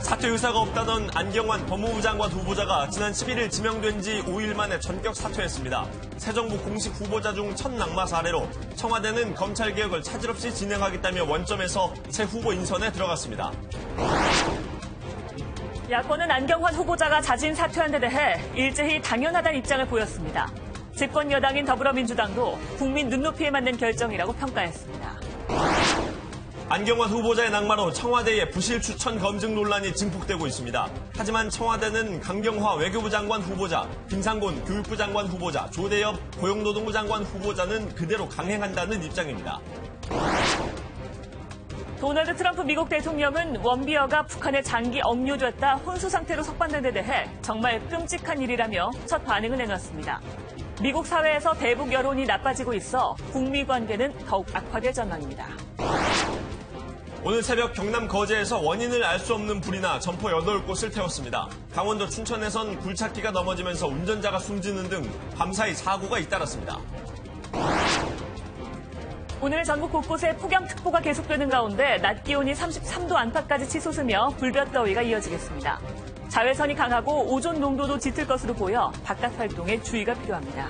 사퇴 의사가 없다던 안경환 법무부 장관 후보자가 지난 11일 지명된 지 5일 만에 전격 사퇴했습니다. 새 정부 공식 후보자 중 첫 낙마 사례로 청와대는 검찰개혁을 차질 없이 진행하겠다며 원점에서 새 후보 인선에 들어갔습니다. 야권은 안경환 후보자가 자진 사퇴한 데 대해 일제히 당연하다는 입장을 보였습니다. 집권 여당인 더불어민주당도 국민 눈높이에 맞는 결정이라고 평가했습니다. 안경환 후보자의 낙마로 청와대의 부실 추천 검증 논란이 증폭되고 있습니다. 하지만 청와대는 강경화 외교부 장관 후보자, 김상곤 교육부 장관 후보자, 조대엽 고용노동부 장관 후보자는 그대로 강행한다는 입장입니다. 도널드 트럼프 미국 대통령은 원비어가 북한에 장기 억류됐다 혼수 상태로 석방된 데 대해 정말 끔찍한 일이라며 첫 반응을 내놨습니다. 미국 사회에서 대북 여론이 나빠지고 있어 북미 관계는 더욱 악화될 전망입니다. 오늘 새벽 경남 거제에서 원인을 알 수 없는 불이 나 점포 8곳을 태웠습니다. 강원도 춘천에선 굴착기가 넘어지면서 운전자가 숨지는 등 밤사이 사고가 잇따랐습니다. 오늘 전국 곳곳에 폭염특보가 계속되는 가운데 낮 기온이 33도 안팎까지 치솟으며 불볕더위가 이어지겠습니다. 자외선이 강하고 오존 농도도 짙을 것으로 보여 바깥 활동에 주의가 필요합니다.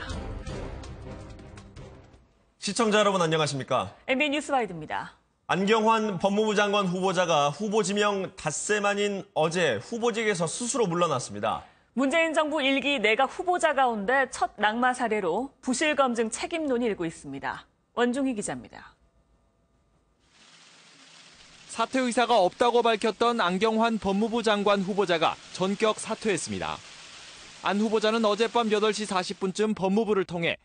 시청자 여러분 안녕하십니까? MBN 뉴스와이드입니다. 안경환 법무부 장관 후보자가 후보 지명 닷새 만인 어제 후보직에서 스스로 물러났습니다. 문재인 정부 1기 내각 후보자 가운데 첫 낙마 사례로 부실 검증 책임론이 일고 있습니다. 원중희 기자입니다. 사퇴 의사가 없다고 밝혔던 안경환 법무부 장관 후보자가 전격 사퇴했습니다. 안 후보자는 어젯밤 8시 40분쯤 법무부를 통해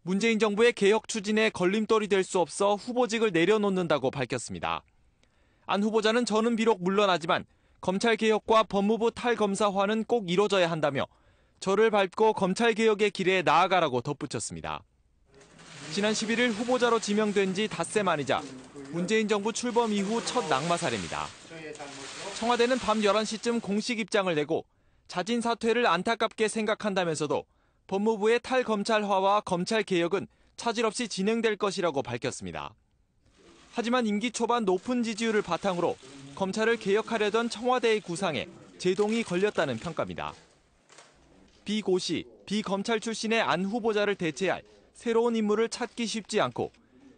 문재인 정부의 개혁 추진에 걸림돌이 될 수 없어 후보직을 내려놓는다고 밝혔습니다. 안 후보자는 저는 비록 물러나지만 검찰개혁과 법무부 탈검사화는 꼭 이뤄져야 한다며 저를 밟고 검찰개혁의 길에 나아가라고 덧붙였습니다. 지난 11일 후보자로 지명된 지 닷새 만이자 문재인 정부 출범 이후 첫 낙마 사례입니다. 청와대는 밤 11시쯤 공식 입장을 내고 자진 사퇴를 안타깝게 생각한다면서도 법무부의 탈검찰화와 검찰개혁은 차질 없이 진행될 것이라고 밝혔습니다. 하지만 임기 초반 높은 지지율을 바탕으로 검찰을 개혁하려던 청와대의 구상에 제동이 걸렸다는 평가입니다. 비고시, 비검찰 출신의 안 후보자를 대체할 새로운 인물을 찾기 쉽지 않고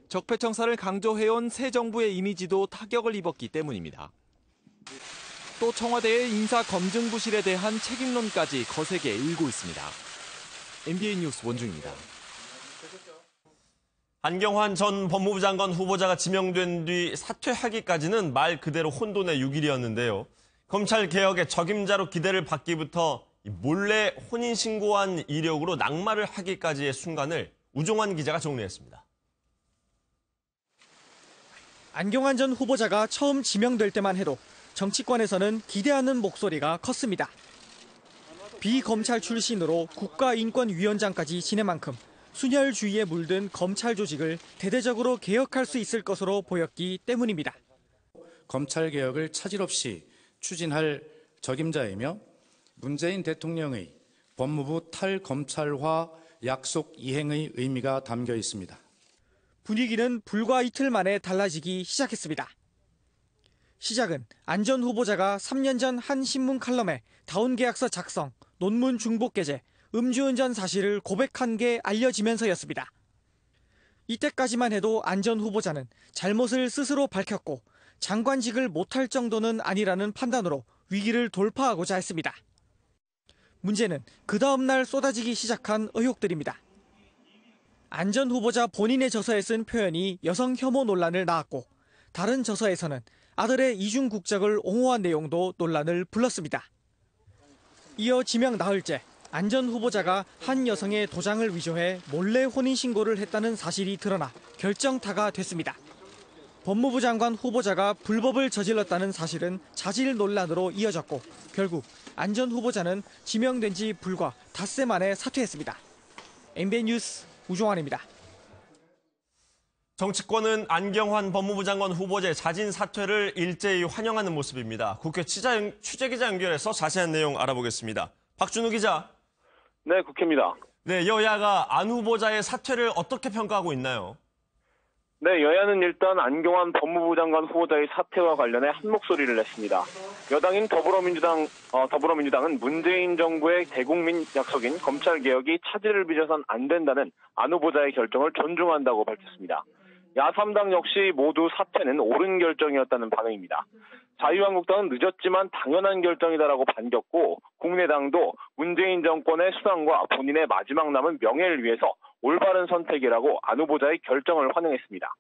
적폐청사를 강조해온 새 정부의 이미지도 타격을 입었기 때문입니다. 또 청와대의 인사 검증 부실에 대한 책임론까지 거세게 일고 있습니다. MBN 뉴스 원중입니다. 안경환 전 법무부 장관 후보자가 지명된 뒤 사퇴하기까지는 말 그대로 혼돈의 6일이었는데요. 검찰개혁의 적임자로 기대를 받기부터 몰래 혼인신고한 이력으로 낙마를 하기까지의 순간을 우종환 기자가 정리했습니다. 안경환 전 후보자가 처음 지명될 때만 해도 정치권에서는 기대하는 목소리가 컸습니다. 비검찰 출신으로 국가인권위원장까지 지낸 만큼 순혈주의에 물든 검찰 조직을 대대적으로 개혁할 수 있을 것으로 보였기 때문입니다. 검찰개혁을 차질 없이 추진할 적임자이며 문재인 대통령의 법무부 탈검찰화 약속 이행의 의미가 담겨 있습니다. 분위기는 불과 이틀 만에 달라지기 시작했습니다. 시작은 안 전 후보자가 3년 전 한 신문 칼럼에 다운계약서 작성, 논문 중복 게재, 음주운전 사실을 고백한 게 알려지면서였습니다. 이때까지만 해도 안 전 후보자는 잘못을 스스로 밝혔고 장관직을 못할 정도는 아니라는 판단으로 위기를 돌파하고자 했습니다. 문제는 그 다음 날 쏟아지기 시작한 의혹들입니다. 안 전 후보자 본인의 저서에 쓴 표현이 여성 혐오 논란을 낳았고 다른 저서에서는 아들의 이중 국적을 옹호한 내용도 논란을 불렀습니다. 이어 지명 나흘째 안 전 후보자가 한 여성의 도장을 위조해 몰래 혼인신고를 했다는 사실이 드러나 결정타가 됐습니다. 법무부 장관 후보자가 불법을 저질렀다는 사실은 자질 논란으로 이어졌고 결국 안 전 후보자는 지명된 지 불과 닷새 만에 사퇴했습니다. MBN 뉴스 우종환입니다. 정치권은 안경환 법무부 장관 후보자의 자진 사퇴를 일제히 환영하는 모습입니다. 국회 취재기자 연결해서 자세한 내용 알아보겠습니다. 박준우 기자. 네, 국회입니다. 네, 여야가 안 후보자의 사퇴를 어떻게 평가하고 있나요? 네, 여야는 일단 안경환 법무부 장관 후보자의 사퇴와 관련해 한 목소리를 냈습니다. 여당인 더불어민주당은 문재인 정부의 대국민 약속인 검찰개혁이 차질을 빚어선 안 된다는 안 후보자의 결정을 존중한다고 밝혔습니다. 야3당 역시 모두 사퇴는 옳은 결정이었다는 반응입니다. 자유한국당은 늦었지만 당연한 결정이다라고 반겼고, 국민의당도 문재인 정권의 수당과 본인의 마지막 남은 명예를 위해서 올바른 선택이라고 안 후보자의 결정을 환영했습니다.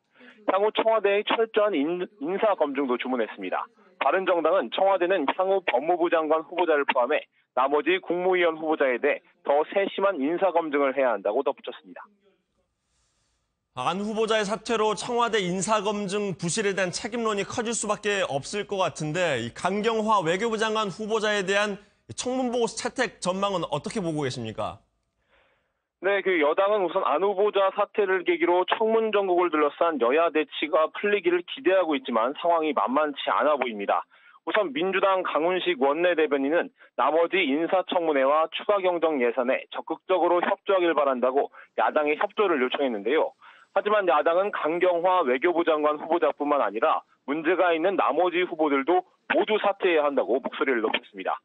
향후 청와대의 철저한 인사 검증도 주문했습니다. 바른정당은 청와대는 향후 법무부 장관 후보자를 포함해 나머지 국무위원 후보자에 대해 더 세심한 인사 검증을 해야 한다고 덧붙였습니다. 안 후보자의 사퇴로 청와대 인사검증 부실에 대한 책임론이 커질 수밖에 없을 것 같은데, 이 강경화 외교부 장관 후보자에 대한 청문보고서 채택 전망은 어떻게 보고 계십니까? 네, 여당은 우선 안 후보자 사퇴를 계기로 청문 정국을 둘러싼 여야 대치가 풀리기를 기대하고 있지만 상황이 만만치 않아 보입니다. 우선 민주당 강훈식 원내대변인은 나머지 인사청문회와 추가 경정 예산에 적극적으로 협조하길 바란다고 야당의 협조를 요청했는데요. 하지만 야당은 강경화 외교부 장관 후보자뿐만 아니라 문제가 있는 나머지 후보들도 모두 사퇴해야 한다고 목소리를 높였습니다.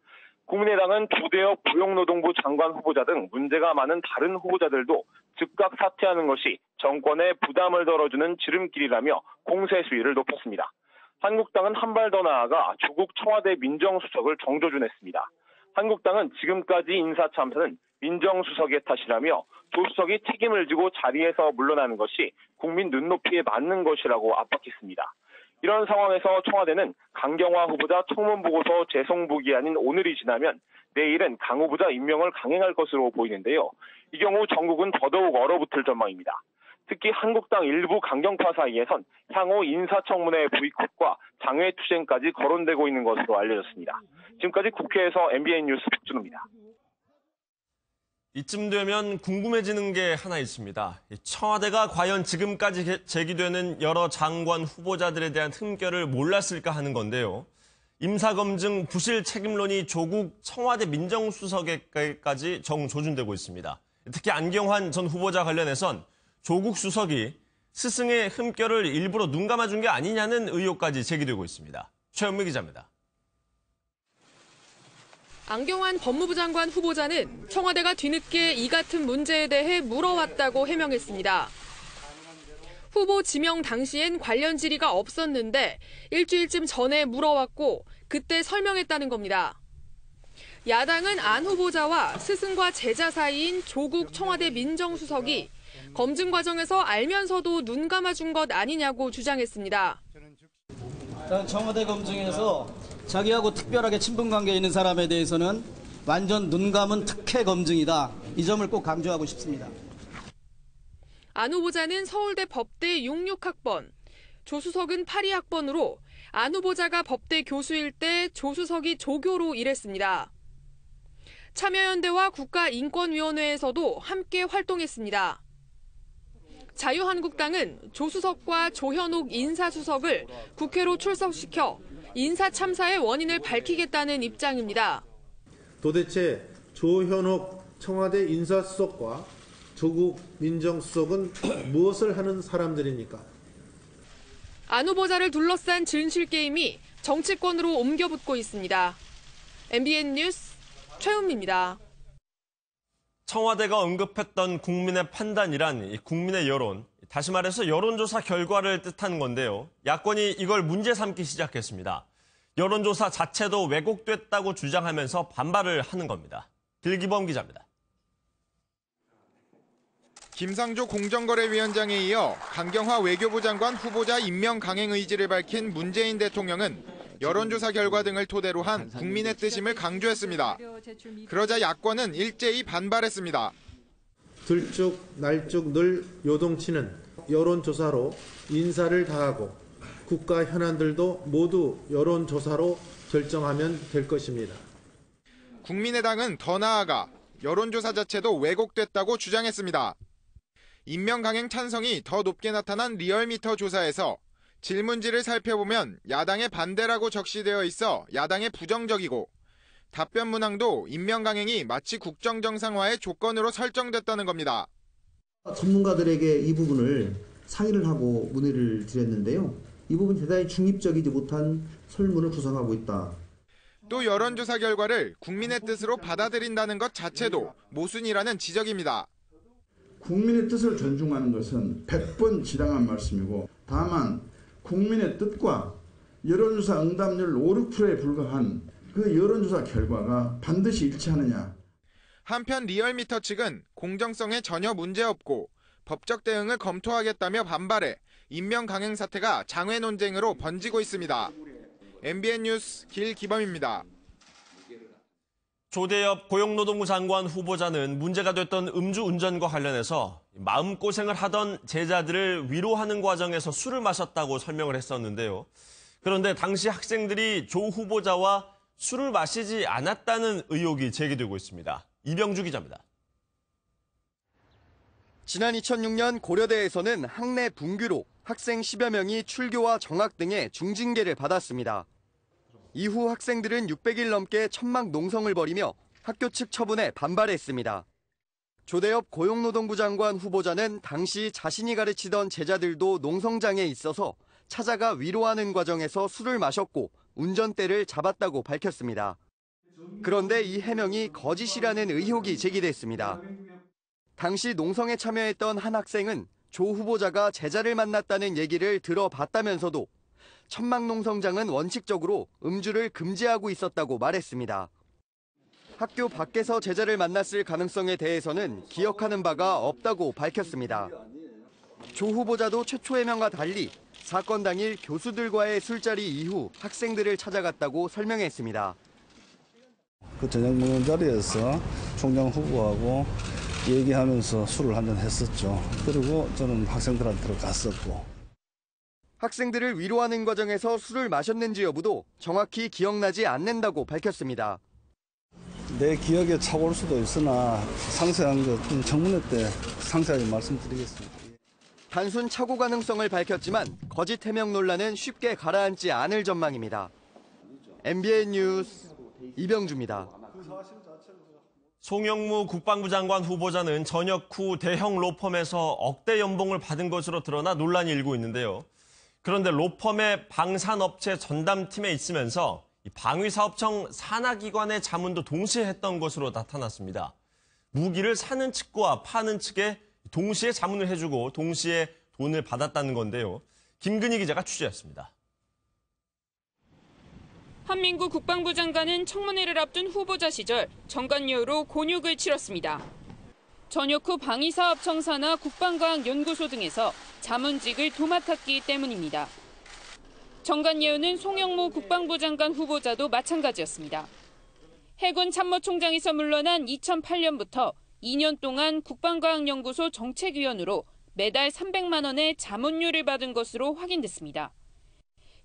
국민의당은 조대엽 고용노동부 장관 후보자 등 문제가 많은 다른 후보자들도 즉각 사퇴하는 것이 정권에 부담을 덜어주는 지름길이라며 공세 수위를 높였습니다. 한국당은 한 발 더 나아가 조국 청와대 민정수석을 정조준했습니다. 한국당은 지금까지 인사 참사는 민정수석의 탓이라며 조 수석이 책임을 지고 자리에서 물러나는 것이 국민 눈높이에 맞는 것이라고 압박했습니다. 이런 상황에서 청와대는 강경화 후보자 청문보고서 재송부기 아닌 오늘이 지나면 내일은 강 후보자 임명을 강행할 것으로 보이는데요. 이 경우 전국은 더더욱 얼어붙을 전망입니다. 특히 한국당 일부 강경파 사이에선 향후 인사청문회 보이콧과 장외투쟁까지 거론되고 있는 것으로 알려졌습니다. 지금까지 국회에서 MBN 뉴스 박준호입니다. 이쯤 되면 궁금해지는 게 하나 있습니다. 청와대가 과연 지금까지 제기되는 여러 장관 후보자들에 대한 흠결을 몰랐을까 하는 건데요. 임사검증 부실 책임론이 조국 청와대 민정수석에까지 정조준되고 있습니다. 특히 안경환 전 후보자 관련해선 조국 수석이 스승의 흠결을 일부러 눈 감아준 게 아니냐는 의혹까지 제기되고 있습니다. 최현미 기자입니다. 안경환 법무부 장관 후보자는 청와대가 뒤늦게 이 같은 문제에 대해 물어왔다고 해명했습니다. 후보 지명 당시엔 관련 질의가 없었는데 일주일쯤 전에 물어왔고 그때 설명했다는 겁니다. 야당은 안 후보자와 스승과 제자 사이인 조국 청와대 민정수석이 검증 과정에서 알면서도 눈 감아준 것 아니냐고 주장했습니다. 청와대 검증에서 자기하고 특별하게 친분관계에 있는 사람에 대해서는 완전 눈 감은 특혜 검증이다. 이 점을 꼭 강조하고 싶습니다. 안 후보자는 서울대 법대 66학번, 조 수석은 82학번으로 안 후보자가 법대 교수일 때 조 수석이 조교로 일했습니다. 참여연대와 국가인권위원회에서도 함께 활동했습니다. 자유한국당은 조 수석과 조현옥 인사수석을 국회로 출석시켜 인사 참사의 원인을 밝히겠다는 입장입니다. 도대체 조현옥 청와대 인사수석과 조국 민정수석은 무엇을 하는 사람들입니까? 안 후보자를 둘러싼 진실게임이 정치권으로 옮겨붙고 있습니다. MBN 뉴스 최은미입니다. 청와대가 언급했던 국민의 판단이란 국민의 여론, 다시 말해서 여론조사 결과를 뜻하는 건데요. 야권이 이걸 문제 삼기 시작했습니다. 여론조사 자체도 왜곡됐다고 주장하면서 반발을 하는 겁니다. 길기범 기자입니다. 김상조 공정거래위원장에 이어 강경화 외교부 장관 후보자 임명 강행 의지를 밝힌 문재인 대통령은 여론조사 결과 등을 토대로 한 국민의 뜻임을 강조했습니다. 그러자 야권은 일제히 반발했습니다. 들쭉 날쭉 늘 요동치는 여론조사로 인사를 다하고 국가 현안들도 모두 여론조사로 결정하면 될 것입니다. 국민의당은 더 나아가 여론조사 자체도 왜곡됐다고 주장했습니다. 임명 강행 찬성이 더 높게 나타난 리얼미터 조사에서 질문지를 살펴보면 야당의 반대라고 적시되어 있어 야당에 부정적이고 답변 문항도 임명 강행이 마치 국정정상화의 조건으로 설정됐다는 겁니다. 전문가들에게 이 부분을 상의를 하고 문의를 드렸는데요. 이 부분 대단히 중립적이지 못한 설문을 구성하고 있다. 또 여론조사 결과를 국민의 뜻으로 받아들인다는 것 자체도 모순이라는 지적입니다. 국민의 뜻을 존중하는 것은 100번 지당한 말씀이고 다만 국민의 뜻과 여론조사 응답률 5, 6%에 불과한 그 여론조사 결과가 반드시 일치하느냐. 한편 리얼미터 측은 공정성에 전혀 문제없고 법적 대응을 검토하겠다며 반발해 임명 강행 사태가 장외 논쟁으로 번지고 있습니다. MBN 뉴스 길기범입니다. 조대엽 고용노동부 장관 후보자는 문제가 됐던 음주운전과 관련해서 마음고생을 하던 제자들을 위로하는 과정에서 술을 마셨다고 설명을 했었는데요. 그런데 당시 학생들이 조 후보자와 술을 마시지 않았다는 의혹이 제기되고 있습니다. 이병주 기자입니다. 지난 2006년 고려대에서는 학내 분규로 학생 10여 명이 출교와 정학 등의 중징계를 받았습니다. 이후 학생들은 600일 넘게 천막 농성을 벌이며 학교 측 처분에 반발했습니다. 조대엽 고용노동부 장관 후보자는 당시 자신이 가르치던 제자들도 농성장에 있어서 찾아가 위로하는 과정에서 술을 마셨고 운전대를 잡았다고 밝혔습니다. 그런데 이 해명이 거짓이라는 의혹이 제기됐습니다. 당시 농성에 참여했던 한 학생은 조 후보자가 제자를 만났다는 얘기를 들어봤다면서도 천막농성장은 원칙적으로 음주를 금지하고 있었다고 말했습니다. 학교 밖에서 제자를 만났을 가능성에 대해서는 기억하는 바가 없다고 밝혔습니다. 조 후보자도 최초 해명과 달리 사건 당일 교수들과의 술자리 이후 학생들을 찾아갔다고 설명했습니다. 그 저녁 먹는 자리에서 총장 후보하고 얘기하면서 술을 한잔 했었죠. 그리고 저는 학생들한테 갔었고. 학생들을 위로하는 과정에서 술을 마셨는지 여부도 정확히 기억나지 않는다고 밝혔습니다. 내 기억에 차올 수도 있으나 상세한 것 청문회 때 상세하게 말씀드리겠습니다. 단순 착오 가능성을 밝혔지만 거짓 해명 논란은 쉽게 가라앉지 않을 전망입니다. MBN 뉴스 이병주입니다. 송영무 국방부 장관 후보자는 전역 후 대형 로펌에서 억대 연봉을 받은 것으로 드러나 논란이 일고 있는데요. 그런데 로펌의 방산업체 전담팀에 있으면서 방위사업청 산하기관의 자문도 동시에 했던 것으로 나타났습니다. 무기를 사는 측과 파는 측에 동시에 자문을 해주고 동시에 돈을 받았다는 건데요. 김근희 기자가 취재했습니다. 한민구 국방부 장관은 청문회를 앞둔 후보자 시절 정관료로 곤욕을 치렀습니다. 전역 후 방위사업청 산하 국방과학연구소 등에서 자문직을 도맡았기 때문입니다. 정관예우는 송영무 국방부 장관 후보자도 마찬가지였습니다. 해군 참모총장에서 물러난 2008년부터 2년 동안 국방과학연구소 정책위원으로 매달 300만 원의 자문료를 받은 것으로 확인됐습니다.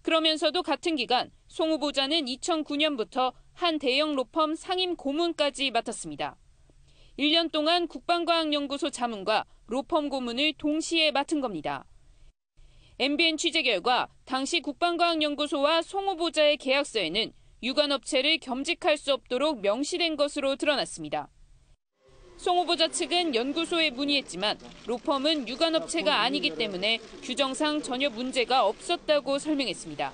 그러면서도 같은 기간 송 후보자는 2009년부터 한 대형 로펌 상임 고문까지 맡았습니다. 1년 동안 국방과학연구소 자문과 로펌 고문을 동시에 맡은 겁니다. MBN 취재 결과 당시 국방과학연구소와 송 후보자의 계약서에는 유관업체를 겸직할 수 없도록 명시된 것으로 드러났습니다. 송 후보자 측은 연구소에 문의했지만 로펌은 유관업체가 아니기 때문에 규정상 전혀 문제가 없었다고 설명했습니다.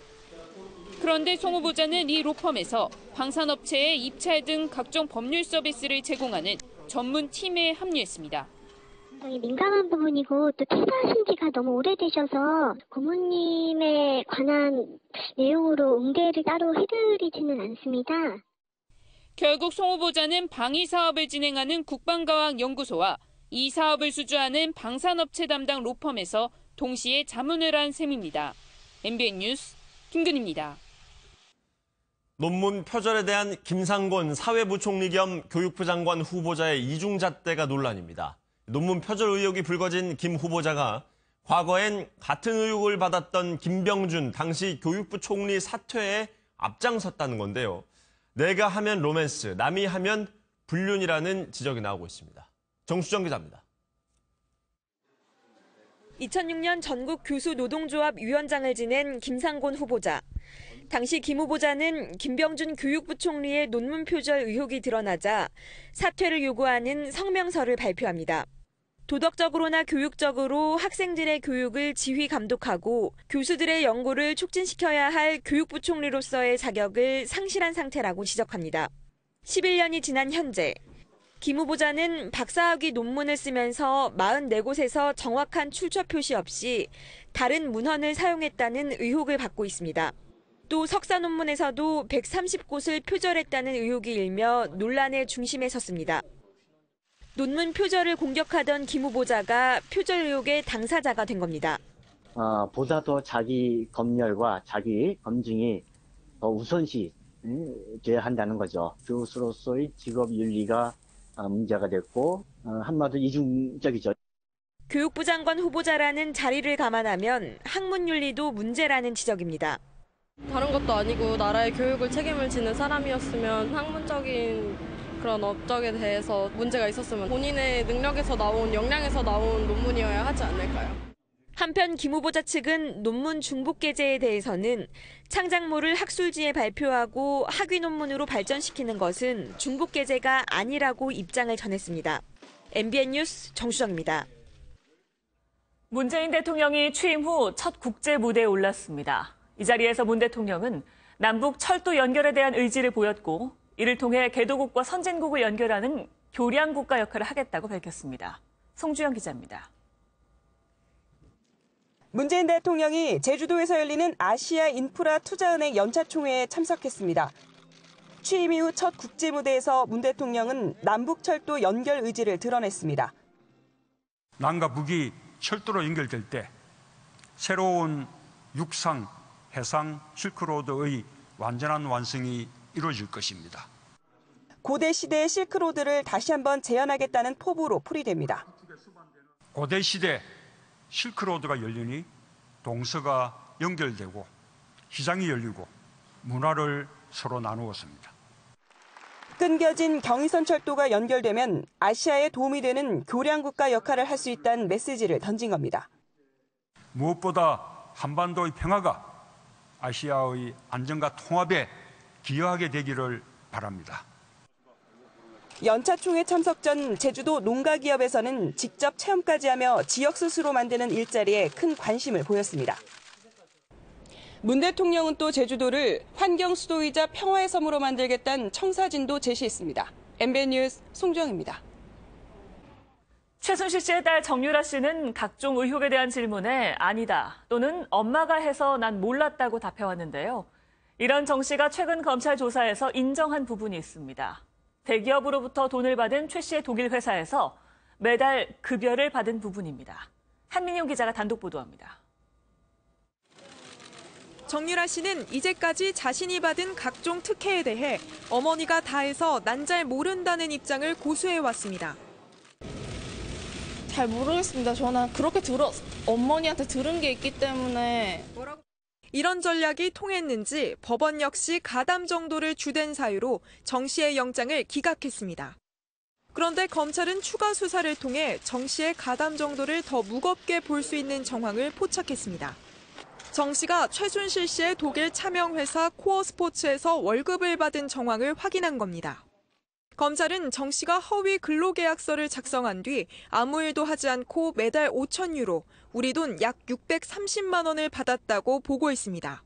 그런데 송 후보자는 이 로펌에서 방산업체에 입찰 등 각종 법률 서비스를 제공하는 전문 팀에 합류했습니다. 굉장히 민감한 부분이고 또 퇴사하신 지가 너무 오래되셔서 고모님에 관한 내용으로 응대를 따로 해드리지는 않습니다. 결국 송 후보자는 방위 사업을 진행하는 국방과학연구소와 이 사업을 수주하는 방산업체 담당 로펌에서 동시에 자문을 한 셈입니다. MBN 뉴스 김근희입니다. 논문 표절에 대한 김상곤 사회부총리 겸 교육부 장관 후보자의 이중잣대가 논란입니다. 논문 표절 의혹이 불거진 김 후보자가 과거엔 같은 의혹을 받았던 김병준 당시 교육부 총리 사퇴에 앞장섰다는 건데요. 내가 하면 로맨스, 남이 하면 불륜이라는 지적이 나오고 있습니다. 정수정 기자입니다. 2006년 전국 교수 노동조합 위원장을 지낸 김상곤 후보자. 당시 김 후보자는 김병준 교육부 총리의 논문 표절 의혹이 드러나자 사퇴를 요구하는 성명서를 발표합니다. 도덕적으로나 교육적으로 학생들의 교육을 지휘 감독하고 교수들의 연구를 촉진시켜야 할 교육부 총리로서의 자격을 상실한 상태라고 지적합니다. 11년이 지난 현재 김 후보자는 박사학위 논문을 쓰면서 44곳에서 정확한 출처 표시 없이 다른 문헌을 사용했다는 의혹을 받고 있습니다. 또 석사 논문에서도 130곳을 표절했다는 의혹이 일며 논란의 중심에 섰습니다. 논문 표절을 공격하던 김 후보자가 표절 의혹의 당사자가 된 겁니다. 보다 더 자기 검열과 자기 검증이 더 우선시 돼야 한다는 거죠. 교수로서의 직업 윤리가 문제가 됐고 한마디로 이중적이죠. 교육부 장관 후보자라는 자리를 감안하면 학문 윤리도 문제라는 지적입니다. 다른 것도 아니고 나라의 교육을 책임을 지는 사람이었으면 학문적인 그런 업적에 대해서 문제가 있었으면 본인의 능력에서 나온, 역량에서 나온 논문이어야 하지 않을까요? 한편 김 후보자 측은 논문 중복 게재에 대해서는 창작물을 학술지에 발표하고 학위 논문으로 발전시키는 것은 중복 게재가 아니라고 입장을 전했습니다. MBN 뉴스 정수정입니다. 문재인 대통령이 취임 후 첫 국제 무대에 올랐습니다. 이 자리에서 문 대통령은 남북 철도 연결에 대한 의지를 보였고 이를 통해 개도국과 선진국을 연결하는 교량국가 역할을 하겠다고 밝혔습니다. 송주영 기자입니다. 문재인 대통령이 제주도에서 열리는 아시아 인프라 투자은행 연차총회에 참석했습니다. 취임 이후 첫 국제 무대에서 문 대통령은 남북 철도 연결 의지를 드러냈습니다. 남과 북이 철도로 연결될 때 새로운 육상, 해상, 실크로드의 완전한 완성이 이루어질 것입니다. 고대 시대의 실크로드를 다시 한번 재현하겠다는 포부로 풀이됩니다. 고대 시대 실크로드가 열리니 동서가 연결되고 시장이 열리고 문화를 서로 나누었습니다. 끊겨진 경의선 철도가 연결되면 아시아에 도움이 되는 교량국가 역할을 할 수 있다는 메시지를 던진 겁니다. 무엇보다 한반도의 평화가 아시아의 안정과 통합에 기여하게 되기를 바랍니다. 연차총회 참석 전 제주도 농가기업에서는 직접 체험까지 하며 지역 스스로 만드는 일자리에 큰 관심을 보였습니다. 문 대통령은 또 제주도를 환경 수도이자 평화의 섬으로 만들겠다는 청사진도 제시했습니다. MBN 뉴스 송정입니다. 최순실 씨의 딸 정유라 씨는 각종 의혹에 대한 질문에 아니다 또는 엄마가 해서 난 몰랐다고 답해왔는데요. 이런 정 씨가 최근 검찰 조사에서 인정한 부분이 있습니다. 대기업으로부터 돈을 받은 최 씨의 독일 회사에서 매달 급여를 받은 부분입니다. 한민용 기자가 단독 보도합니다. 정유라 씨는 이제까지 자신이 받은 각종 특혜에 대해 어머니가 다 해서 난 잘 모른다는 입장을 고수해왔습니다. 잘 모르겠습니다. 저는 그렇게 어머니한테 들은 게 있기 때문에. 이런 전략이 통했는지 법원 역시 가담 정도를 주된 사유로 정 씨의 영장을 기각했습니다. 그런데 검찰은 추가 수사를 통해 정 씨의 가담 정도를 더 무겁게 볼 수 있는 정황을 포착했습니다. 정 씨가 최순실 씨의 독일 차명회사 코어스포츠에서 월급을 받은 정황을 확인한 겁니다. 검찰은 정 씨가 허위 근로계약서를 작성한 뒤 아무 일도 하지 않고 매달 5,000유로, 우리 돈 약 630만 원을 받았다고 보고했습니다.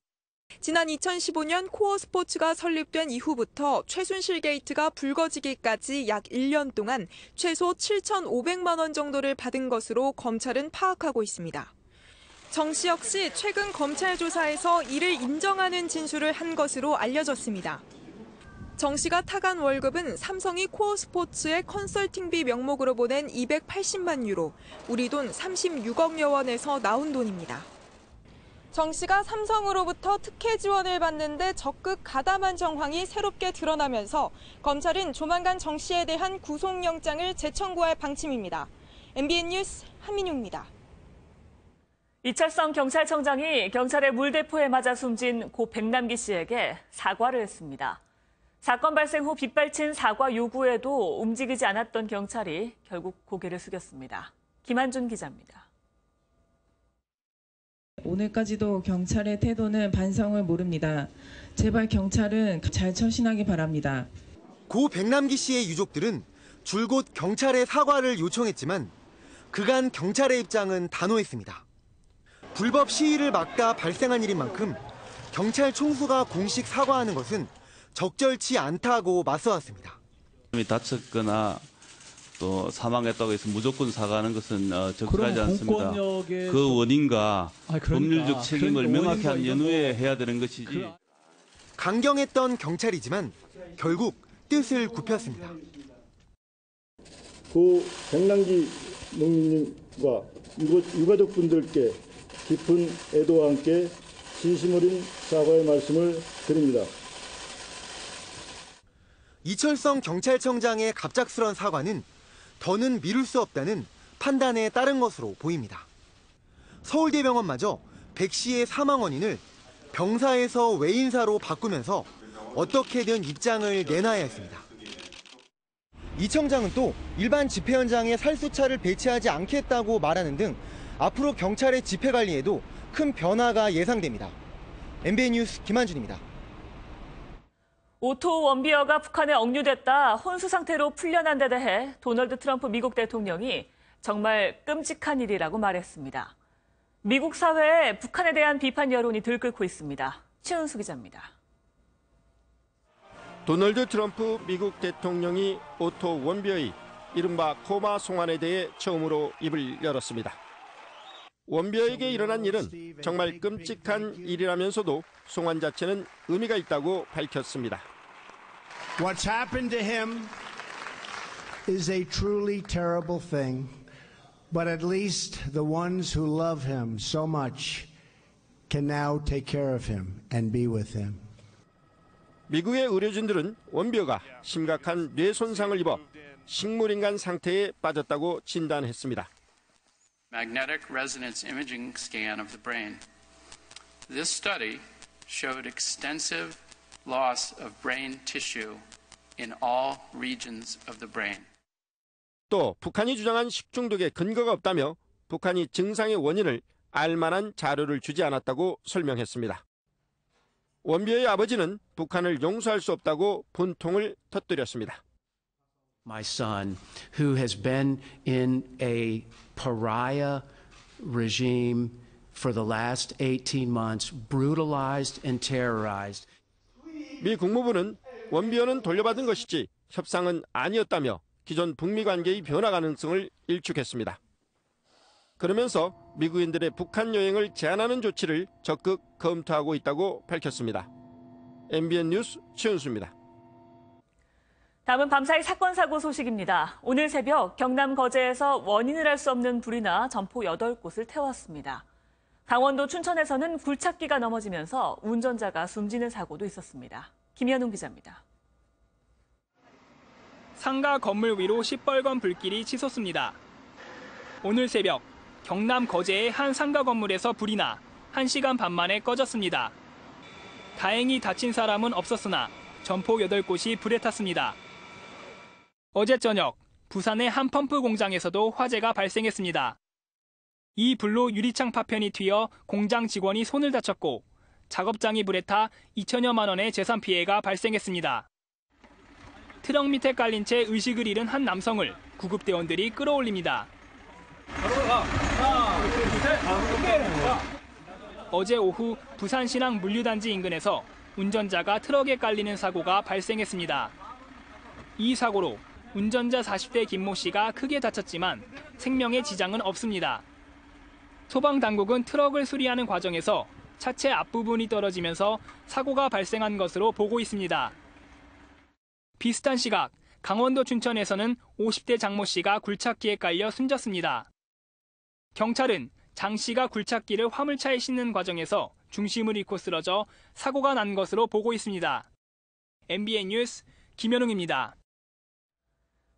지난 2015년 코어스포츠가 설립된 이후부터 최순실 게이트가 불거지기까지 약 1년 동안 최소 7,500만 원 정도를 받은 것으로 검찰은 파악하고 있습니다. 정 씨 역시 최근 검찰 조사에서 이를 인정하는 진술을 한 것으로 알려졌습니다. 정 씨가 타간 월급은 삼성이 코어스포츠의 컨설팅비 명목으로 보낸 280만 유로, 우리 돈 36억여 원에서 나온 돈입니다. 정 씨가 삼성으로부터 특혜 지원을 받는데 적극 가담한 정황이 새롭게 드러나면서 검찰은 조만간 정 씨에 대한 구속영장을 재청구할 방침입니다. MBN 뉴스 한민용입니다. 이철성 경찰청장이 경찰의 물대포에 맞아 숨진 고 백남기 씨에게 사과를 했습니다. 사건 발생 후 빗발친 사과 요구에도 움직이지 않았던 경찰이 결국 고개를 숙였습니다. 김한준 기자입니다. 오늘까지도 경찰의 태도는 반성을 모릅니다. 제발 경찰은 잘 처신하기 바랍니다. 고 백남기 씨의 유족들은 줄곧 경찰에 사과를 요청했지만 그간 경찰의 입장은 단호했습니다. 불법 시위를 막다 발생한 일인 만큼 경찰 총수가 공식 사과하는 것은 적절치 않다고 맞서왔습니다. 다쳤거나 또 사망했다고 해서 무조건 사과하는 것은 적절하지 않습니다. 그 원인과 법률적 책임을 명확히 한 연후에 해야 되는 것이지. 강경했던 경찰이지만 결국 뜻을 굽혔습니다. 고 백남기 농민님과 유가족분들께 깊은 애도와 함께 진심 어린 사과의 말씀을 드립니다. 이철성 경찰청장의 갑작스런 사과는 더는 미룰 수 없다는 판단에 따른 것으로 보입니다. 서울대병원마저 백 씨의 사망 원인을 병사에서 외인사로 바꾸면서 어떻게든 입장을 내놔야 했습니다. 이 청장은 또 일반 집회 현장에 살수차를 배치하지 않겠다고 말하는 등 앞으로 경찰의 집회 관리에도 큰 변화가 예상됩니다. MBN 뉴스 김한준입니다. 오토 원비어가 북한에 억류됐다 혼수 상태로 풀려난 데 대해 도널드 트럼프 미국 대통령이 정말 끔찍한 일이라고 말했습니다. 미국 사회에 북한에 대한 비판 여론이 들끓고 있습니다. 최은수 기자입니다. 도널드 트럼프 미국 대통령이 오토 원비어의 이른바 코마 송환에 대해 처음으로 입을 열었습니다. 원비어에게 일어난 일은 정말 끔찍한 일이라면서도 송환 자체는 의미가 있다고 밝혔습니다. What's happened to him is a truly terrible thing, but at least the ones who love him so much can now take care of him and be with him. 미국의 의료진들은 원비어가 심각한 뇌 손상을 입어 식물인간 상태에 빠졌다고 진단했습니다. Magnetic resonance imaging scan of the brain. This study showed extensive loss of brain tissue in all regions of the brain. 또 북한이 주장한 식중독에 근거가 없다며 북한이 증상의 원인을 알 만한 자료를 주지 않았다고 설명했습니다. 원비어의 아버지는 북한을 용서할 수 없다고 분통을 터뜨렸습니다. My son, who has been in a pariah regime for the last 18 months, brutalized and terrorized. 미 국무부는 원비어는 돌려받은 것이지 협상은 아니었다며 기존 북미 관계의 변화 가능성을 일축했습니다. 그러면서 미국인들의 북한 여행을 제한하는 조치를 적극 검토하고 있다고 밝혔습니다. MBN 뉴스 최은수입니다. 다음은 밤사이 사건 사고 소식입니다. 오늘 새벽 경남 거제에서 원인을 알 수 없는 불이 나 점포 8곳을 태웠습니다. 강원도 춘천에서는 굴착기가 넘어지면서 운전자가 숨지는 사고도 있었습니다. 김현웅 기자입니다. 상가 건물 위로 시뻘건 불길이 치솟습니다. 오늘 새벽 경남 거제의 한 상가 건물에서 불이 나 1시간 반 만에 꺼졌습니다. 다행히 다친 사람은 없었으나 점포 8곳이 불에 탔습니다. 어제 저녁 부산의 한 펌프 공장에서도 화재가 발생했습니다. 이 불로 유리창 파편이 튀어 공장 직원이 손을 다쳤고 작업장이 불에 타 2천여만 원의 재산 피해가 발생했습니다. 트럭 밑에 깔린 채 의식을 잃은 한 남성을 구급대원들이 끌어올립니다. 어제 오후 부산신항 물류단지 인근에서 운전자가 트럭에 깔리는 사고가 발생했습니다. 이 사고로 운전자 40대 김모 씨가 크게 다쳤지만 생명에 지장은 없습니다. 소방당국은 트럭을 수리하는 과정에서 차체 앞부분이 떨어지면서 사고가 발생한 것으로 보고 있습니다. 비슷한 시각 강원도 춘천에서는 50대 장모 씨가 굴착기에 깔려 숨졌습니다. 경찰은 장 씨가 굴착기를 화물차에 싣는 과정에서 중심을 잃고 쓰러져 사고가 난 것으로 보고 있습니다. MBN 뉴스 김현웅입니다.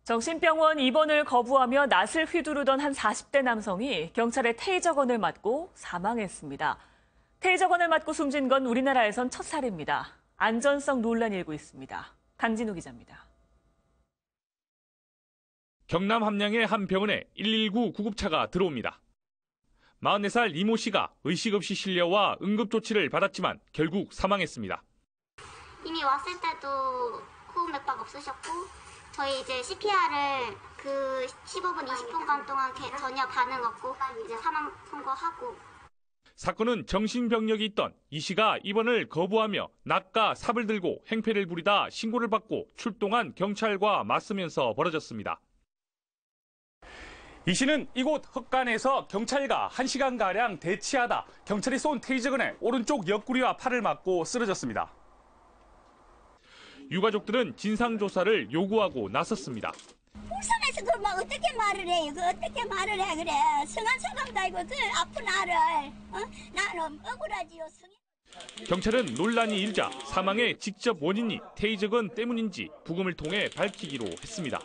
정신병원 입원을 거부하며 낯을 휘두르던 한 40대 남성이 경찰의 테이저건을 맞고 사망했습니다. 테이저건을 맞고 숨진 건 우리나라에선 첫 사례입니다. 안전성 논란이 일고 있습니다. 강진우 기자입니다. 경남 함양의 한 병원에 119 구급차가 들어옵니다. 44살 이모 씨가 의식 없이 실려와 응급조치를 받았지만 결국 사망했습니다. 이미 왔을 때도 호흡 맥박 없으셨고 저희 이제 CPR을 그 15분, 20분간 동안 전혀 반응 없고 이제 사망 선고하고. 사건은 정신병력이 있던 이 씨가 입원을 거부하며 낫과 삽을 들고 행패를 부리다 신고를 받고 출동한 경찰과 맞서면서 벌어졌습니다. 이 씨는 이곳 헛간에서 경찰과 1시간가량 대치하다 경찰이 쏜 테이저건에 오른쪽 옆구리와 팔을 맞고 쓰러졌습니다. 유가족들은 진상조사를 요구하고 나섰습니다. 울산에서도 막 어떻게 말을 해요? 어떻게 말을 해 그래? 성한 사람도 아니고 그 아픈 아를 나는 억울하지요. 경찰은 논란이 일자 사망의 직접 원인이 테이저건 때문인지 부검을 통해 밝히기로 했습니다.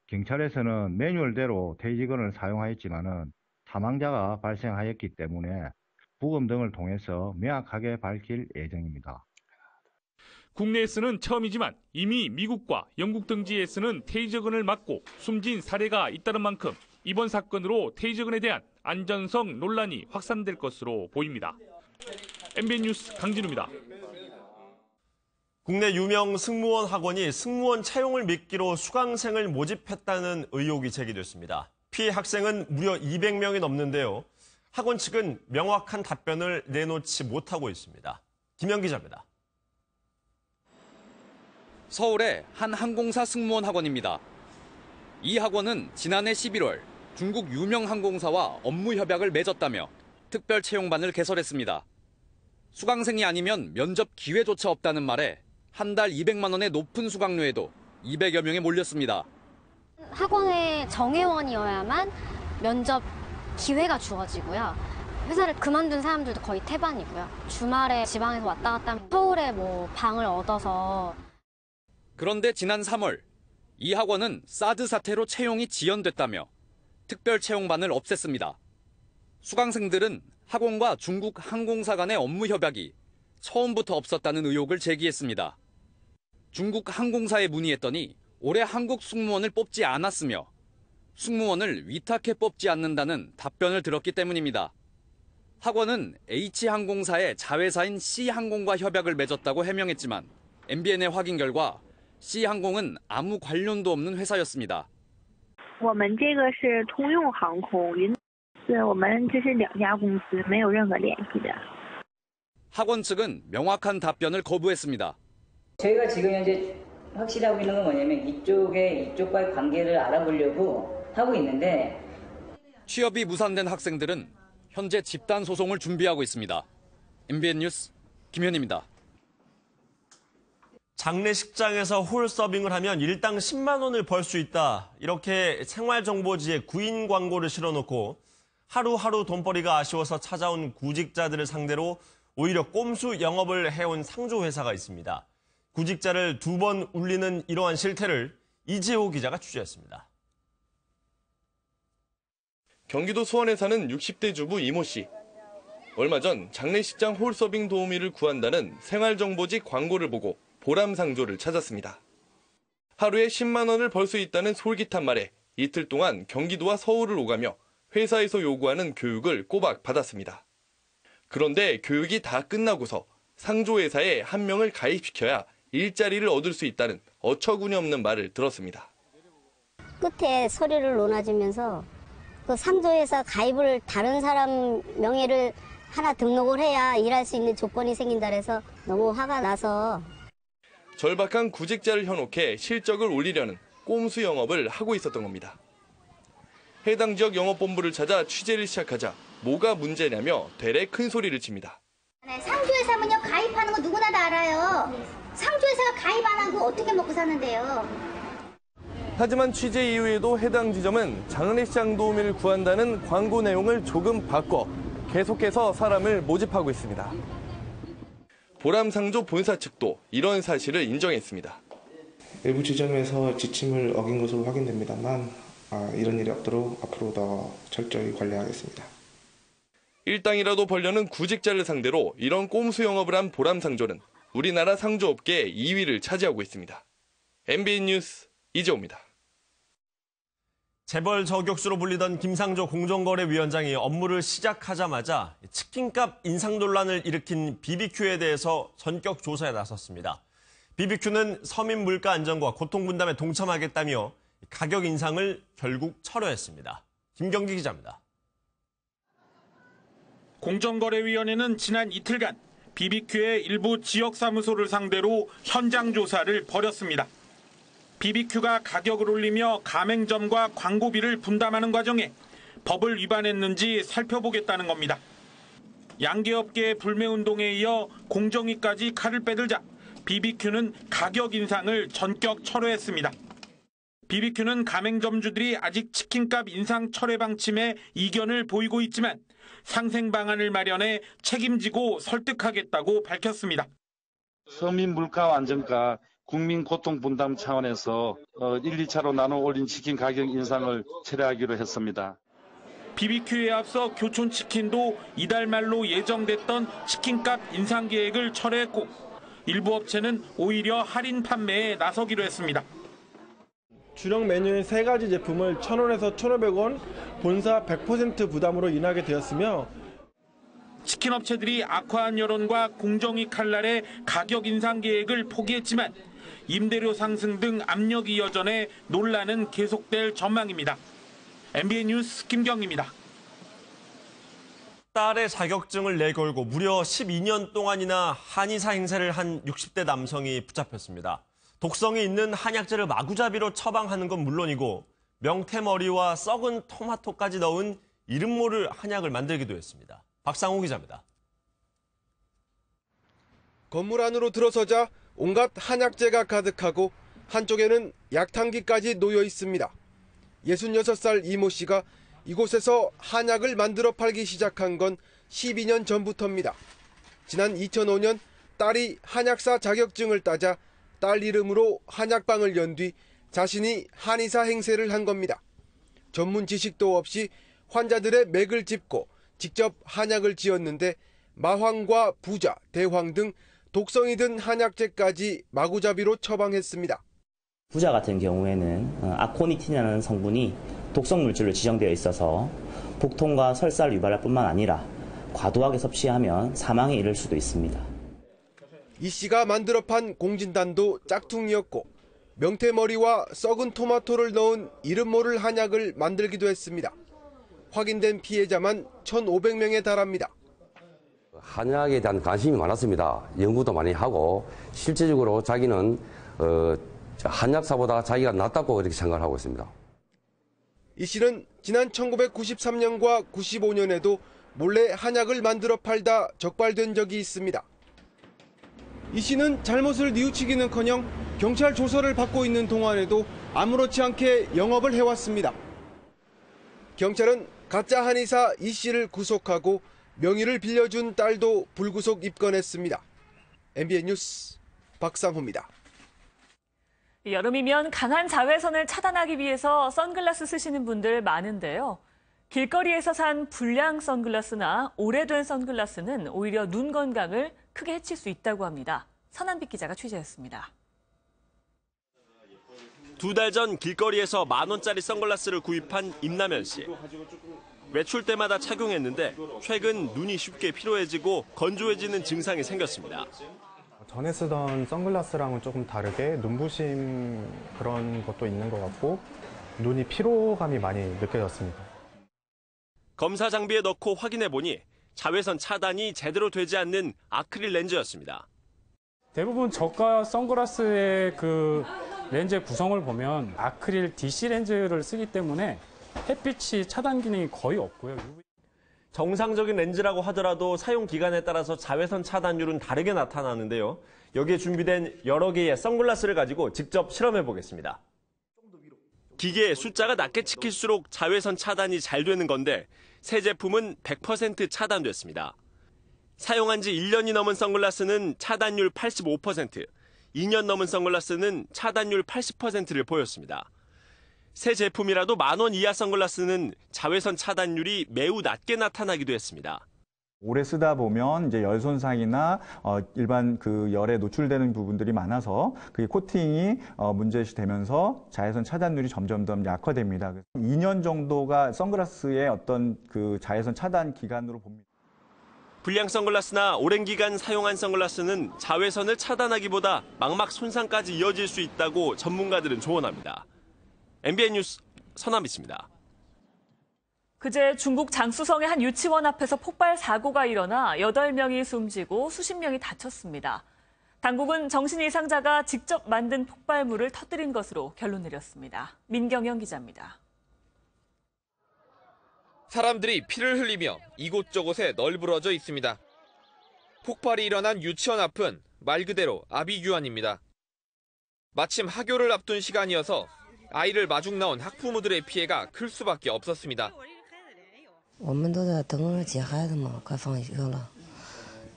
경찰에서는 매뉴얼대로 테이저건을 사용하였지만은 사망자가 발생하였기 때문에 부검 등을 통해서 명확하게 밝힐 예정입니다. 국내에서는 처음이지만 이미 미국과 영국 등지에서는 테이저건을 맞고 숨진 사례가 있다는 만큼 이번 사건으로 테이저건에 대한 안전성 논란이 확산될 것으로 보입니다. MBN 뉴스 강진우입니다. 국내 유명 승무원 학원이 승무원 채용을 미끼로 수강생을 모집했다는 의혹이 제기됐습니다. 피해 학생은 무려 200명이 넘는데요. 학원 측은 명확한 답변을 내놓지 못하고 있습니다. 김현 기자입니다. 서울의 한 항공사 승무원 학원입니다. 이 학원은 지난해 11월 중국 유명 항공사와 업무 협약을 맺었다며 특별 채용반을 개설했습니다. 수강생이 아니면 면접 기회조차 없다는 말에 한 달 200만 원의 높은 수강료에도 200여 명이 몰렸습니다. 학원의 정회원이어야만 면접 기회가 주어지고요. 회사를 그만둔 사람들도 거의 태반이고요. 주말에 지방에서 왔다 갔다 하면 서울에 방을 얻어서. 그런데 지난 3월 이 학원은 사드 사태로 채용이 지연됐다며 특별 채용반을 없앴습니다. 수강생들은 학원과 중국 항공사 간의 업무 협약이 처음부터 없었다는 의혹을 제기했습니다. 중국 항공사에 문의했더니 올해 한국 승무원을 뽑지 않았으며 승무원을 위탁해 뽑지 않는다는 답변을 들었기 때문입니다. 학원은 H항공사의 자회사인 C항공과 협약을 맺었다고 해명했지만 MBN의 확인 결과 C항공은 아무 관련도 없는 회사였습니다. 我们这个是通用航空，我们这是2家公司，没有任何联系的。 학원 측은 명확한 답변을 거부했습니다. 저희가 지금 현재 확실하고 있는 건 뭐냐면 이쪽과의 관계를 알아보려고 하고 있는데 취업이 무산된 학생들은 현재 집단 소송을 준비하고 있습니다. MBN 뉴스 김현입니다. 장례식장에서 홀 서빙을 하면 일당 10만 원을 벌 수 있다. 이렇게 생활정보지에 구인 광고를 실어놓고 하루하루 돈벌이가 아쉬워서 찾아온 구직자들을 상대로 오히려 꼼수 영업을 해온 상조회사가 있습니다. 구직자를 2번 울리는 이러한 실태를 이재호 기자가 취재했습니다. 경기도 수원에 사는 60대 주부 이모 씨. 얼마 전 장례식장 홀서빙 도우미를 구한다는 생활정보지 광고를 보고 보람상조를 찾았습니다. 하루에 10만 원을 벌 수 있다는 솔깃한 말에 이틀 동안 경기도와 서울을 오가며 회사에서 요구하는 교육을 꼬박 받았습니다. 그런데 교육이 다 끝나고서 상조회사에 한 명을 가입시켜야 일자리를 얻을 수 있다는 어처구니 없는 말을 들었습니다. 끝에 서류를 논아주면서 그 상조회사 가입을 다른 사람 명의를 하나 등록을 해야 일할 수 있는 조건이 생긴다 그래서 너무 화가 나서 절박한 구직자를 현혹해 실적을 올리려는 꼼수 영업을 하고 있었던 겁니다. 해당 지역 영업본부를 찾아 취재를 시작하자 뭐가 문제냐며 되레 큰 소리를 칩니다. 상조회사면요 가입하는 거 누구나 다 알아요. 상조회사가 가입 안 하고 어떻게 먹고 사는데요. 하지만 취재 이후에도 해당 지점은 장례식장 도우미를 구한다는 광고 내용을 조금 바꿔 계속해서 사람을 모집하고 있습니다. 보람상조 본사 측도 이런 사실을 인정했습니다. 일부 지점에서 지침을 어긴 것으로 확인됩니다만 이런 일이 없도록 앞으로 더 철저히 관리하겠습니다. 일당이라도 벌려는 구직자를 상대로 이런 꼼수 영업을 한 보람상조는 우리나라 상조업계 2위를 차지하고 있습니다. MBN 뉴스 이재호입니다. 재벌 저격수로 불리던 김상조 공정거래위원장이 업무를 시작하자마자 치킨값 인상 논란을 일으킨 BBQ에 대해서 전격 조사에 나섰습니다. BBQ는 서민 물가 안정과 고통 분담에 동참하겠다며 가격 인상을 결국 철회했습니다. 김경기 기자입니다. 공정거래위원회는 지난 이틀간 BBQ의 일부 지역사무소를 상대로 현장 조사를 벌였습니다. BBQ가 가격을 올리며 가맹점과 광고비를 분담하는 과정에 법을 위반했는지 살펴보겠다는 겁니다. 양계업계의 불매운동에 이어 공정위까지 칼을 빼들자 BBQ는 가격 인상을 전격 철회했습니다. BBQ는 가맹점주들이 아직 치킨값 인상 철회 방침에 이견을 보이고 있지만 상생 방안을 마련해 책임지고 설득하겠다고 밝혔습니다. 서민 물가 안정과 국민 고통 분담 차원에서 1, 2차로 나눠 올린 치킨 가격 인상을 철회하기로 했습니다. BBQ에 앞서 교촌치킨도 이달 말로 예정됐던 치킨값 인상 계획을 철회했고 일부 업체는 오히려 할인 판매에 나서기로 했습니다. 주력 메뉴인 3가지 제품을 1,000원에서 1,500원 본사 100% 부담으로 인하게 되었으며 치킨 업체들이 악화한 여론과 공정위 칼날에 가격 인상 계획을 포기했지만 임대료 상승 등 압력이 여전해 논란은 계속될 전망입니다. MBN 뉴스 김경입니다. 딸의 자격증을 내걸고 무려 12년 동안이나 한의사 행세를 한 60대 남성이 붙잡혔습니다. 독성이 있는 한약재를 마구잡이로 처방하는 건 물론이고 명태머리와 썩은 토마토까지 넣은 이름 모를 한약을 만들기도 했습니다. 박상호 기자입니다. 건물 안으로 들어서자 온갖 한약재가 가득하고 한쪽에는 약탕기까지 놓여 있습니다. 66살 이모 씨가 이곳에서 한약을 만들어 팔기 시작한 건 12년 전부터입니다. 지난 2005년 딸이 한약사 자격증을 따자 딸 이름으로 한약방을 연 뒤 자신이 한의사 행세를 한 겁니다. 전문 지식도 없이 환자들의 맥을 짚고 직접 한약을 지었는데 마황과 부자, 대황 등 독성이 든 한약재까지 마구잡이로 처방했습니다. 부자 같은 경우에는 아코니틴이라는 성분이 독성 물질로 지정되어 있어서 복통과 설사를 유발할 뿐만 아니라 과도하게 섭취하면 사망에 이를 수도 있습니다. 이 씨가 만들어 판 공진단도 짝퉁이었고 명태머리와 썩은 토마토를 넣은 이름 모를 한약을 만들기도 했습니다. 확인된 피해자만 1,500명에 달합니다. 한약에 대한 관심이 많았습니다. 연구도 많이 하고 실제적으로 자기는 한약사보다 자기가 낫다고 이렇게 생각을 하고 있습니다. 이 씨는 지난 1993년과 95년에도 몰래 한약을 만들어 팔다 적발된 적이 있습니다. 이 씨는 잘못을 뉘우치기는커녕 경찰 조사를 받고 있는 동안에도 아무렇지 않게 영업을 해왔습니다. 경찰은 가짜 한의사 이 씨를 구속하고 명의를 빌려준 딸도 불구속 입건했습니다. MBN 뉴스 박상호입니다. 여름이면 강한 자외선을 차단하기 위해서 선글라스 쓰시는 분들 많은데요. 길거리에서 산 불량 선글라스나 오래된 선글라스는 오히려 눈 건강을 크게 해칠 수 있다고 합니다. 선한빛 기자가 취재했습니다. 2달 전 길거리에서 10,000원짜리 선글라스를 구입한 임남현 씨. 외출 때마다 착용했는데 최근 눈이 쉽게 피로해지고 건조해지는 증상이 생겼습니다. 전에 쓰던 선글라스랑은 조금 다르게 눈부심 그런 것도 있는 것 같고 눈이 피로감이 많이 느껴졌습니다. 검사 장비에 넣고 확인해보니 자외선 차단이 제대로 되지 않는 아크릴 렌즈였습니다. 대부분 저가 선글라스의 그 렌즈의 구성을 보면 아크릴 DC 렌즈를 쓰기 때문에 햇빛이 차단 기능이 거의 없고요. 정상적인 렌즈라고 하더라도 사용 기간에 따라서 자외선 차단율은 다르게 나타나는데요. 여기에 준비된 여러 개의 선글라스를 가지고 직접 실험해 보겠습니다. 기계의 숫자가 낮게 찍힐수록 자외선 차단이 잘 되는 건데 새 제품은 100% 차단됐습니다. 사용한 지 1년이 넘은 선글라스는 차단율 85%, 2년 넘은 선글라스는 차단율 80%를 보였습니다. 새 제품이라도 10,000원 이하 선글라스는 자외선 차단율이 매우 낮게 나타나기도 했습니다. 오래 쓰다 보면 이제 열 손상이나 일반 그 열에 노출되는 부분들이 많아서 그게 코팅이 문제되면서 자외선 차단율이 점점 더 약화됩니다. 2년 정도가 선글라스의 어떤 그 자외선 차단 기간으로 봅니다. 불량 선글라스나 오랜 기간 사용한 선글라스는 자외선을 차단하기보다 망막 손상까지 이어질 수 있다고 전문가들은 조언합니다. MBN 뉴스 서남이입니다. 그제 중국 장쑤성의 한 유치원 앞에서 폭발 사고가 일어나 8명이 숨지고 수십 명이 다쳤습니다. 당국은 정신 이상자가 직접 만든 폭발물을 터뜨린 것으로 결론 내렸습니다. 민경영 기자입니다. 사람들이 피를 흘리며 이곳저곳에 널브러져 있습니다. 폭발이 일어난 유치원 앞은 말 그대로 아비규환입니다. 마침 학교를 앞둔 시간이어서 아이를 마중 나온 학부모들의 피해가 클 수밖에 없었습니다. 我们都在等着接孩子嘛，快放学了，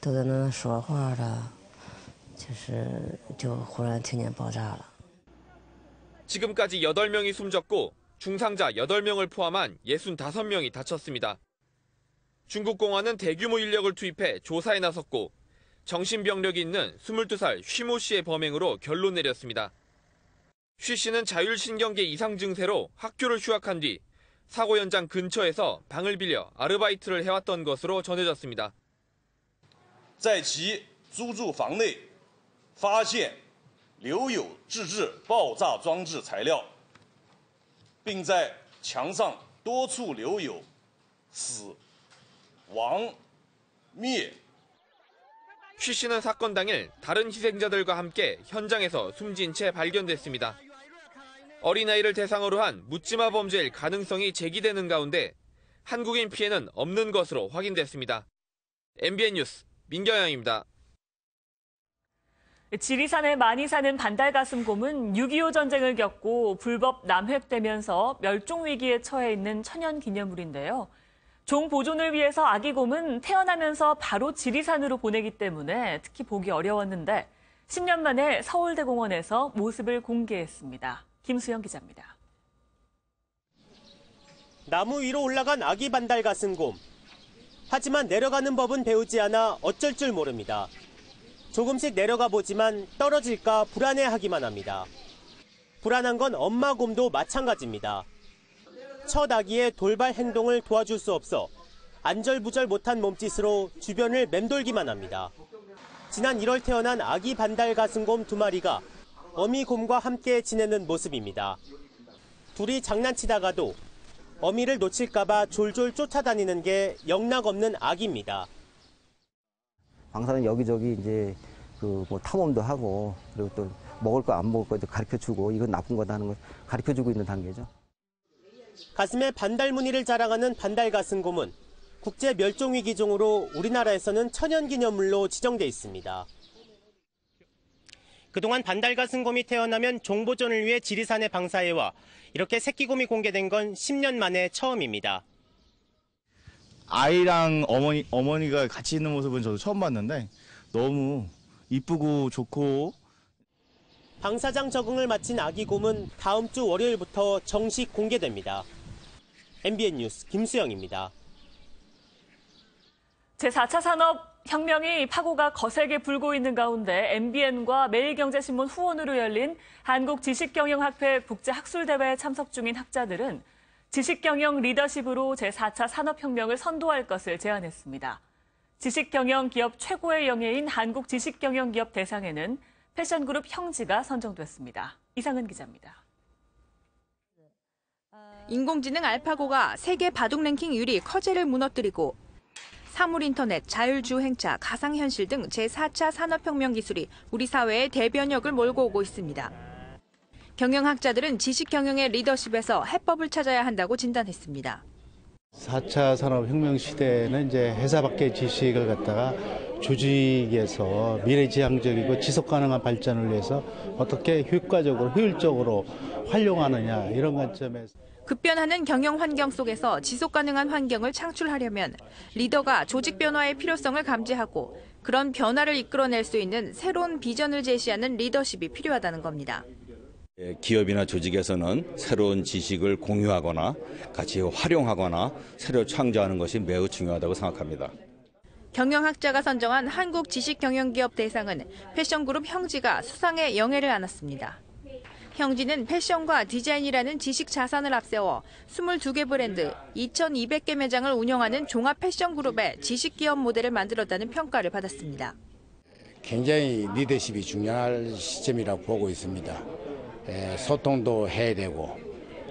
都在那说话的，就忽然听见爆炸了。 지금까지 8명이 숨졌고 중상자 8명을 포함한 65명이 다쳤습니다. 중국 공안은 대규모 인력을 투입해 조사에 나섰고 정신병력이 있는 22살 쉬모 씨의 범행으로 결론 내렸습니다. 쉬 씨는 자율신경계 이상 증세로 학교를 휴학한 뒤 사고 현장 근처에서 방을 빌려 아르바이트를 해왔던 것으로 전해졌습니다. 在其租住房内发现留有自制爆炸装置材料，并在墙上多处留有死亡灭。 쉬 씨는 사건 당일 다른 희생자들과 함께 현장에서 숨진 채 발견됐습니다. 어린아이를 대상으로 한 묻지마 범죄일 가능성이 제기되는 가운데 한국인 피해는 없는 것으로 확인됐습니다. MBN 뉴스 민경영입니다. 지리산에 많이 사는 반달가슴곰은 6.25 전쟁을 겪고 불법 남획되면서 멸종위기에 처해 있는 천연기념물인데요. 종 보존을 위해서 아기곰은 태어나면서 바로 지리산으로 보내기 때문에 특히 보기 어려웠는데 10년 만에 서울대공원에서 모습을 공개했습니다. 김수영 기자입니다. 나무 위로 올라간 아기 반달가슴곰. 하지만 내려가는 법은 배우지 않아 어쩔 줄 모릅니다. 조금씩 내려가 보지만 떨어질까 불안해하기만 합니다. 불안한 건 엄마 곰도 마찬가지입니다. 첫 아기의 돌발 행동을 도와줄 수 없어 안절부절 못한 몸짓으로 주변을 맴돌기만 합니다. 지난 1월 태어난 아기 반달가슴곰 2마리가 어미 곰과 함께 지내는 모습입니다. 둘이 장난치다가도 어미를 놓칠까봐 졸졸 쫓아다니는 게 영락없는 아기입니다. 방사는 여기저기 이제 뭐 탐험도 하고 그리고 또 먹을 거 안 먹을 거도 가르쳐 주고 이건 나쁜 거다 하는 걸 가르쳐 주고 있는 단계죠. 가슴에 반달 무늬를 자랑하는 반달가슴곰은 국제 멸종위기종으로 우리나라에서는 천연기념물로 지정돼 있습니다. 그동안 반달가슴곰이 태어나면 종보존을 위해 지리산에 방사해와 이렇게 새끼곰이 공개된 건 10년 만에 처음입니다. 아이랑 어머니가 같이 있는 모습은 저도 처음 봤는데 너무 이쁘고 좋고. 방사장 적응을 마친 아기곰은 다음 주 월요일부터 정식 공개됩니다. MBN 뉴스 김수영입니다. 제4차 산업혁명이 파고가 거세게 불고 있는 가운데 MBN과 매일경제신문 후원으로 열린 한국지식경영학회 국제학술대회에 참석 중인 학자들은 지식경영 리더십으로 제4차 산업혁명을 선도할 것을 제안했습니다. 지식경영 기업 최고의 영예인 한국지식경영기업 대상에는 패션그룹 형지가 선정됐습니다. 이상은 기자입니다. 인공지능 알파고가 세계 바둑 랭킹 1위 커제를 무너뜨리고 사물인터넷, 자율주행차, 가상현실 등 제4차 산업혁명 기술이 우리 사회에 대변혁을 몰고 오고 있습니다. 경영학자들은 지식경영의 리더십에서 해법을 찾아야 한다고 진단했습니다. 4차 산업혁명 시대에는 이제 회사 밖의 지식을 갖다가 조직에서 미래지향적이고 지속가능한 발전을 위해서 어떻게 효과적으로 효율적으로 활용하느냐 이런 관점에서 급변하는 경영 환경 속에서 지속가능한 환경을 창출하려면 리더가 조직 변화의 필요성을 감지하고 그런 변화를 이끌어낼 수 있는 새로운 비전을 제시하는 리더십이 필요하다는 겁니다. 기업이나 조직에서는 새로운 지식을 공유하거나 같이 활용하거나 새로 창조하는 것이 매우 중요하다고 생각합니다. 경영학자가 선정한 한국지식경영기업 대상은 패션그룹 형지가 수상의 영예를 안았습니다. 형지는 패션과 디자인이라는 지식 자산을 앞세워 22개 브랜드, 2,200개 매장을 운영하는 종합 패션그룹의 지식기업 모델을 만들었다는 평가를 받았습니다. 굉장히 리더십이 중요한 시점이라고 보고 있습니다. 소통도 해야 되고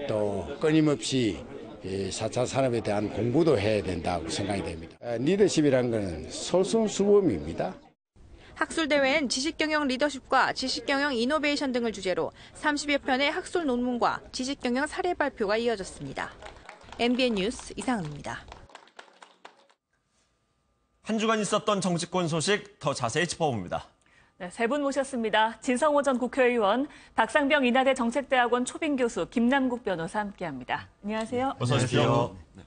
또 끊임없이 4차 산업에 대한 공부도 해야 된다고 생각이 됩니다. 리더십이라는 것은 솔선수범입니다. 학술대회는 지식경영 리더십과 지식경영 이노베이션 등을 주제로 30여 편의 학술 논문과 지식경영 사례 발표가 이어졌습니다. MBN 뉴스 이상은입니다. 한 주간 있었던 정치권 소식 더 자세히 짚어봅니다. 네, 세 분 모셨습니다. 진성호 전 국회의원, 박상병 인하대 정책대학원 초빙 교수, 김남국 변호사 함께합니다. 안녕하세요. 어서 오십시오. 네.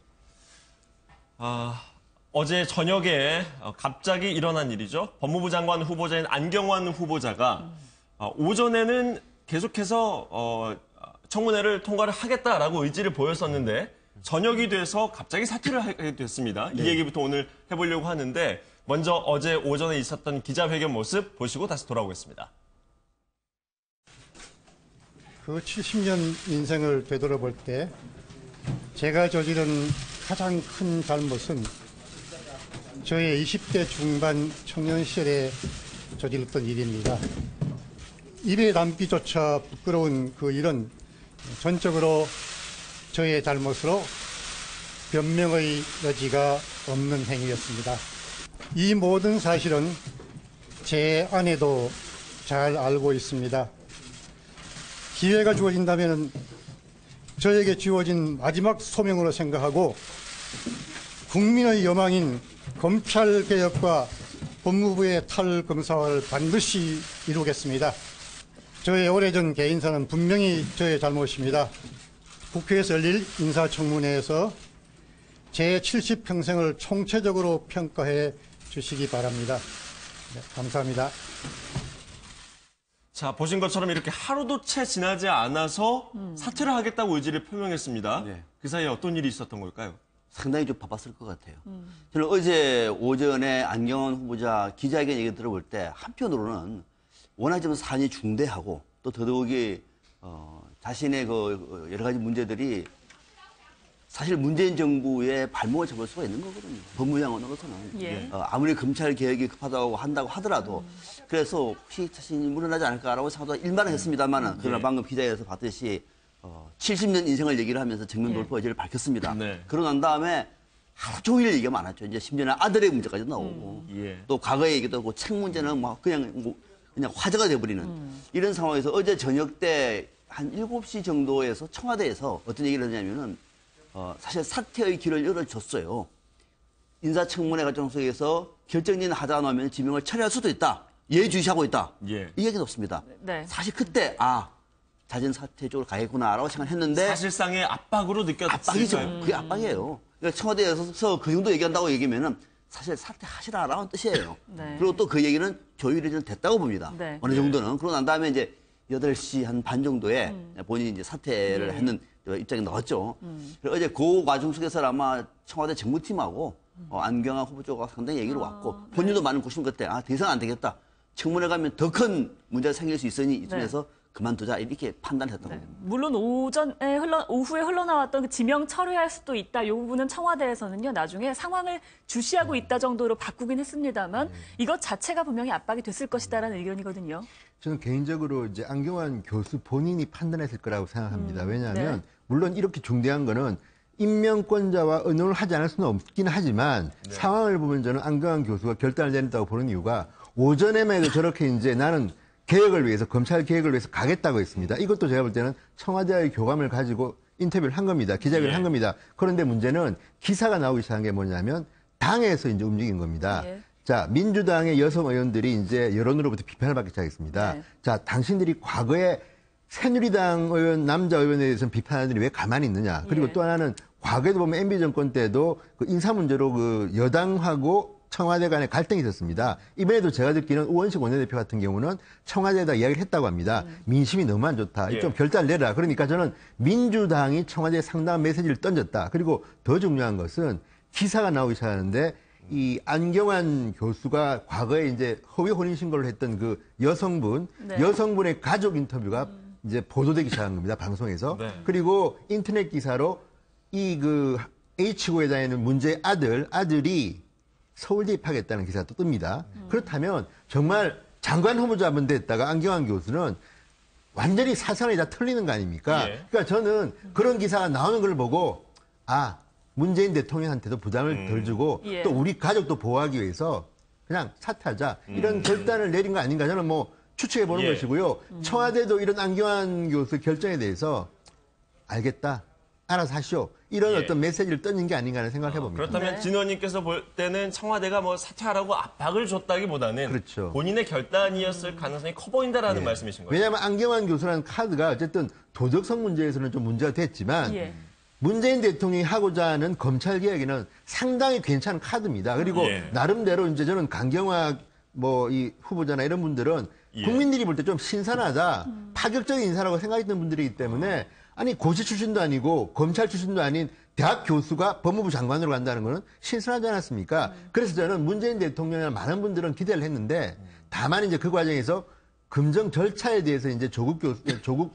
어제 저녁에 갑자기 일어난 일이죠. 법무부 장관 후보자인 안경환 후보자가 오전에는 계속해서 청문회를 통과를 하겠다라고 의지를 보였었는데 저녁이 돼서 갑자기 사퇴를 하게 됐습니다. 이 얘기부터 오늘 해보려고 하는데 먼저 어제 오전에 있었던 기자회견 모습 보시고 다시 돌아오겠습니다. 그 70년 인생을 되돌아볼 때 제가 저지른 가장 큰 잘못은 저의 20대 중반 청년 시절에 저질렀던 일입니다. 입에 담기조차 부끄러운 그 일은 전적으로 저의 잘못으로 변명의 여지가 없는 행위였습니다. 이 모든 사실은 제 아내도 잘 알고 있습니다. 기회가 주어진다면 저에게 주어진 마지막 소명으로 생각하고 국민의 여망인 검찰개혁과 법무부의 탈검사화를 반드시 이루겠습니다. 저의 오래전 개인사는 분명히 저의 잘못입니다. 국회에서 열릴 인사청문회에서 제 70평생을 총체적으로 평가해 주시기 바랍니다. 네, 감사합니다. 자, 보신 것처럼 이렇게 하루도 채 지나지 않아서 사퇴를 하겠다고 의지를 표명했습니다. 네. 그 사이에 어떤 일이 있었던 걸까요? 상당히 좀 바빴을 것 같아요. 저는 어제 오전에 안경환 후보자 기자회견 얘기 들어볼 때 한편으로는 워낙 좀 사안이 중대하고 또 더더욱이 자신의 그 여러 가지 문제들이 사실 문재인 정부의 발목을 잡을 수가 있는 거거든요. 법무장관으로서는. 예. 아무리 검찰 개혁이 급하다고 한다고 하더라도 그래서 혹시 자신이 물러나지 않을까라고 생각하다 일만은 했습니다만은 그러나 방금 기자회견에서 봤듯이 70년 인생을 얘기를 하면서 정면 돌파 의지를 밝혔습니다. 네. 그러고 난 다음에 하루 종일 얘기가 많았죠. 이제 심지어는 아들의 문제까지 나오고 또 과거의 얘기도 하고 책 문제는 막 그냥 화제가 돼버리는 이런 상황에서 어제 저녁 때 한 7시 정도에서 청와대에서 어떤 얘기를 하냐면은 사실 사퇴의 길을 열어줬어요. 인사청문회 과정 속에서 결정진 하지 않으면 지명을 철회할 수도 있다. 예주시하고 있다. 예. 이 얘기는 없습니다. 네. 사실 그때 자진 사퇴 쪽으로 가겠구나라고 생각했는데 사실상의 압박으로 느꼈을까요? 압박이죠. 그게 압박이에요. 그러니까 청와대에서 그 정도 얘기한다고 얘기하면은 사실 사퇴하시라라는 뜻이에요. 네. 그리고 또 그 얘기는 조율이 좀 됐다고 봅니다. 네. 어느 정도는. 그러고 난 다음에 이제 8시 한 반 정도에 본인이 이제 사퇴를 했는 입장이 나왔죠. 그래서 어제 그 과정 속에서 아마 청와대 정무팀하고 안경환 후보자가 상당히 얘기를 왔고 본인도 많은 고심 끝에 더 이상 안 되겠다. 청문회 가면 더 큰 문제가 생길 수 있으니 이쯤에서 그만두자 이렇게 판단했던 겁니다. 물론 오후에 흘러나왔던 그 지명 철회할 수도 있다. 이 부분은 청와대에서는요. 나중에 상황을 주시하고 있다 정도로 바꾸긴 했습니다만 이것 자체가 분명히 압박이 됐을 것이다라는 의견이거든요. 저는 개인적으로 이제 안경환 교수 본인이 판단했을 거라고 생각합니다. 왜냐하면 물론 이렇게 중대한 거는 임명권자와 의논을 하지 않을 수는 없긴 하지만 상황을 보면 저는 안경환 교수가 결단을 내렸다고 보는 이유가 오전에만 해도 저렇게 이제 나는 개혁을 위해서 검찰 개혁을 위해서 가겠다고 했습니다. 이것도 제가 볼 때는 청와대의 교감을 가지고 인터뷰를 한 겁니다. 기자회견을 한 겁니다. 그런데 문제는 기사가 나오기 시작한 게 뭐냐면 당에서 이제 움직인 겁니다. 자, 민주당의 여성 의원들이 이제 여론으로부터 비판을 받기 시작했습니다. 자, 당신들이 과거에 새누리당 의원, 남자 의원에 대해서는 비판하더니 왜 가만히 있느냐. 그리고 또 하나는 과거에도 보면 MB 정권 때도 그 인사 문제로 그 여당하고 청와대 간의 갈등이 있었습니다. 이번에도 제가 듣기는 우원식 원내대표 같은 경우는 청와대에다 이야기를 했다고 합니다. 민심이 너무 안 좋다. 좀 결단을 내라. 그러니까 저는 민주당이 청와대에 상당한 메시지를 던졌다. 그리고 더 중요한 것은 기사가 나오기 시작하는데 이 안경환 교수가 과거에 이제 허위 혼인 신고를 했던 그 여성분의 가족 인터뷰가 이제 보도되기 시작한 겁니다. 방송에서. 그리고 인터넷 기사로 이 그 H고에 다니는 문제의 아들이 서울대 입학했다는 기사가 또 뜹니다. 그렇다면 정말 장관 후보자분 됐다가 안경환 교수는 완전히 사상이 다 틀리는 거 아닙니까? 예. 그러니까 저는 그런 기사가 나오는 걸 보고 문재인 대통령한테도 부담을 덜 주고 예. 또 우리 가족도 보호하기 위해서 그냥 사퇴하자 이런 결단을 내린 거 아닌가 저는 뭐 추측해 보는 예. 것이고요. 청와대도 이런 안경환 교수 결정에 대해서 알겠다. 알아서 하시오. 이런 예. 어떤 메시지를 던진 게 아닌가 하는 생각을 해봅니다. 그렇다면 네. 진 의원님께서 볼 때는 청와대가 뭐 사퇴하라고 압박을 줬다기보다는 그렇죠. 본인의 결단이었을 가능성이 커 보인다라는 예. 말씀이신 거죠. 왜냐하면 안경환 교수라는 카드가 어쨌든 도덕성 문제에서는 좀 문제가 됐지만 예. 문재인 대통령이 하고자 하는 검찰 개혁에는 상당히 괜찮은 카드입니다. 그리고 예. 나름대로 이제 저는 강경화 이 후보자나 이런 분들은 예. 국민들이 볼 때 좀 신선하다, 파격적인 인사라고 생각했던 분들이기 때문에 아니 고시 출신도 아니고 검찰 출신도 아닌 대학 교수가 법무부 장관으로 간다는 거는 신선하지 않았습니까? 그래서 저는 문재인 대통령이나 많은 분들은 기대를 했는데 다만 이제 그 과정에서 금정 절차에 대해서 이제 조국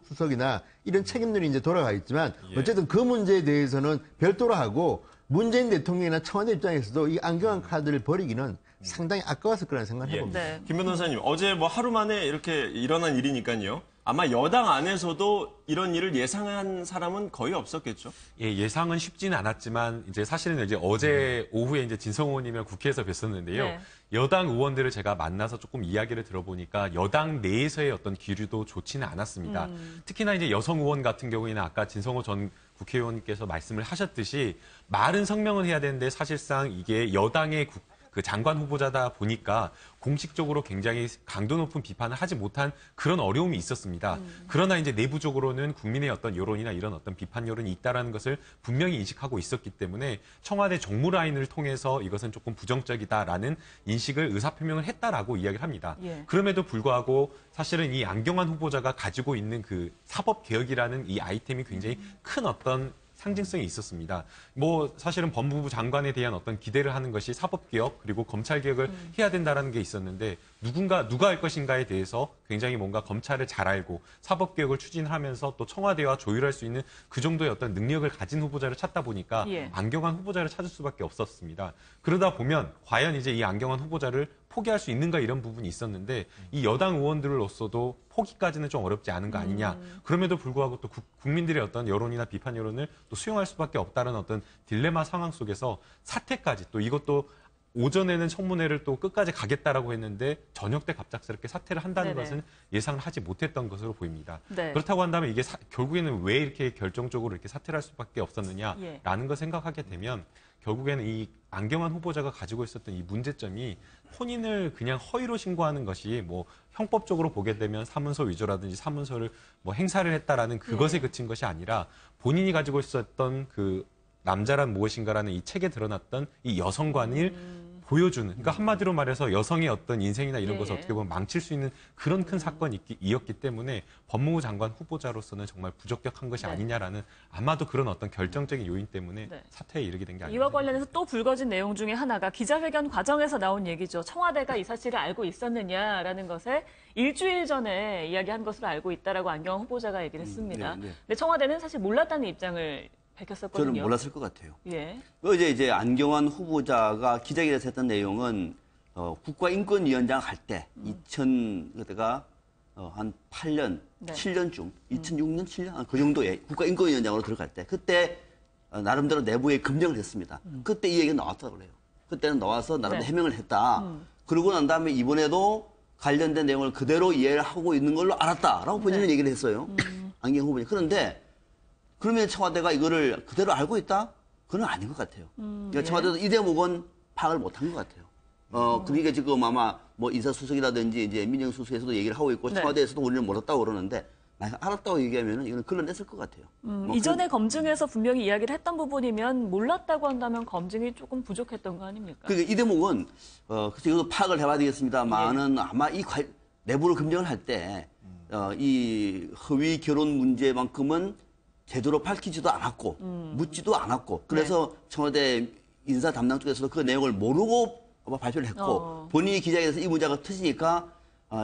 수석이나 이런 책임들이 이제 돌아가 있지만 어쨌든 그 문제에 대해서는 별도로 하고 문재인 대통령이나 청와대 입장에서도 이 안경환 카드를 버리기는 상당히 아까웠을 거라는 생각을 해봅니다. 네. 김 변호사님, 어제 뭐 하루 만에 이렇게 일어난 일이니까요. 아마 여당 안에서도 이런 일을 예상한 사람은 거의 없었겠죠. 예, 예상은 쉽지는 않았지만 이제 사실은 이제 어제 오후에 이제 진성호 의원님이랑 국회에서 뵀었는데요. 네. 여당 의원들을 제가 만나서 조금 이야기를 들어보니까 여당 내에서의 어떤 기류도 좋지는 않았습니다. 특히나 이제 여성 의원 같은 경우에는 아까 진성호 전 국회의원님께서 말씀을 하셨듯이 말은 성명을 해야 되는데 사실상 이게 여당의 그 장관 후보자다 보니까 공식적으로 굉장히 강도 높은 비판을 하지 못한 그런 어려움이 있었습니다. 그러나 이제 내부적으로는 국민의 어떤 여론이나 이런 어떤 비판 여론이 있다라는 것을 분명히 인식하고 있었기 때문에 청와대 정무 라인을 통해서 이것은 조금 부정적이다라는 인식을 의사표명을 했다라고 이야기를 합니다. 예. 그럼에도 불구하고 사실은 이 안경환 후보자가 가지고 있는 그 사법개혁이라는 이 아이템이 굉장히 큰 어떤 상징성이 있었습니다. 뭐 사실은 법무부 장관에 대한 어떤 기대를 하는 것이 사법개혁 그리고 검찰개혁을 해야 된다는 게 있었는데 누가 할 것인가에 대해서 굉장히 뭔가 검찰을 잘 알고 사법개혁을 추진하면서 또 청와대와 조율할 수 있는 그 정도의 어떤 능력을 가진 후보자를 찾다 보니까 예. 안경환 후보자를 찾을 수밖에 없었습니다. 그러다 보면 과연 이제 이 안경환 후보자를 포기할 수 있는가 이런 부분이 있었는데 이 여당 의원들로서도 포기까지는 좀 어렵지 않은 거 아니냐. 그럼에도 불구하고 또 국민들의 어떤 여론이나 비판 여론을 또 수용할 수밖에 없다는 어떤 딜레마 상황 속에서 사퇴까지 또 이것도 오전에는 청문회를 또 끝까지 가겠다라고 했는데 저녁 때 갑작스럽게 사퇴를 한다는 네네. 것은 예상을 하지 못했던 것으로 보입니다. 네. 그렇다고 한다면 이게 결국에는 왜 이렇게 결정적으로 이렇게 사퇴를 할 수밖에 없었느냐라는 예. 걸 생각하게 되면 결국에는 이 안경환 후보자가 가지고 있었던 이 문제점이 혼인을 그냥 허위로 신고하는 것이 뭐 형법적으로 보게 되면 사문서 위조라든지 사문서를 뭐 행사를 했다라는 그것에 그친 것이 아니라 본인이 가지고 있었던 그 남자란 무엇인가라는 이 책에 드러났던 이 여성관을 보여주는, 그러니까 한마디로 말해서 여성의 어떤 인생이나 이런 것을 어떻게 보면 망칠 수 있는 그런 큰 사건이었기 때문에 법무부 장관 후보자로서는 정말 부적격한 것이 아니냐라는 아마도 그런 어떤 결정적인 요인 때문에 사퇴에 이르게 된 게 아니냐. 이와 관련해서 또 불거진 내용 중에 하나가 기자회견 과정에서 나온 얘기죠. 청와대가 이 사실을 알고 있었느냐라는 것에 일주일 전에 이야기한 것으로 알고 있다라고 안경환 후보자가 얘기를 했습니다. 근데 청와대는 사실 몰랐다는 입장을 밝혔었거든요. 저는 몰랐을 것 같아요. 예. 어제 이제 안경환 후보자가 기자회견에서 했던 내용은 국가인권위원장 할 때 그때가 한 8년, 7년쯤, 2006년, 7년 그 정도에 국가인권위원장으로 들어갈 때 그때 나름대로 내부에 검증을 했습니다. 그때 이 얘기가 나왔다고 그래요. 그때는 나와서 나름대로 해명을 했다. 그러고 난 다음에 이번에도 관련된 내용을 그대로 이해를 하고 있는 걸로 알았다라고 본인은 얘기를 했어요. 안경환 후보자. 그런데 그러면 청와대가 이거를 그대로 알고 있다? 그건 아닌 것 같아요. 그러니까 청와대도 이 대목은 파악을 못한 것 같아요. 그러니까 지금 아마 뭐 인사수석이라든지 이제 민정수석에서도 얘기를 하고 있고 청와대에서도 우리는 몰랐다고 그러는데 만약 알았다고 얘기하면 이건 걸러냈을 것 같아요. 이전에 검증에서 분명히 이야기를 했던 부분이면 몰랐다고 한다면 검증이 조금 부족했던 거 아닙니까? 그러니까 이 대목은 그래서 이것도 파악을 해봐야 되겠습니다만은 아마 이 내부를 검증을 할 때 이 허위 결혼 문제만큼은 제대로 밝히지도 않았고 묻지도 않았고 그래서 청와대 인사 담당 쪽에서도 그 내용을 모르고 발표를 했고 본인이 기자회견에서 이 문제가 터지니까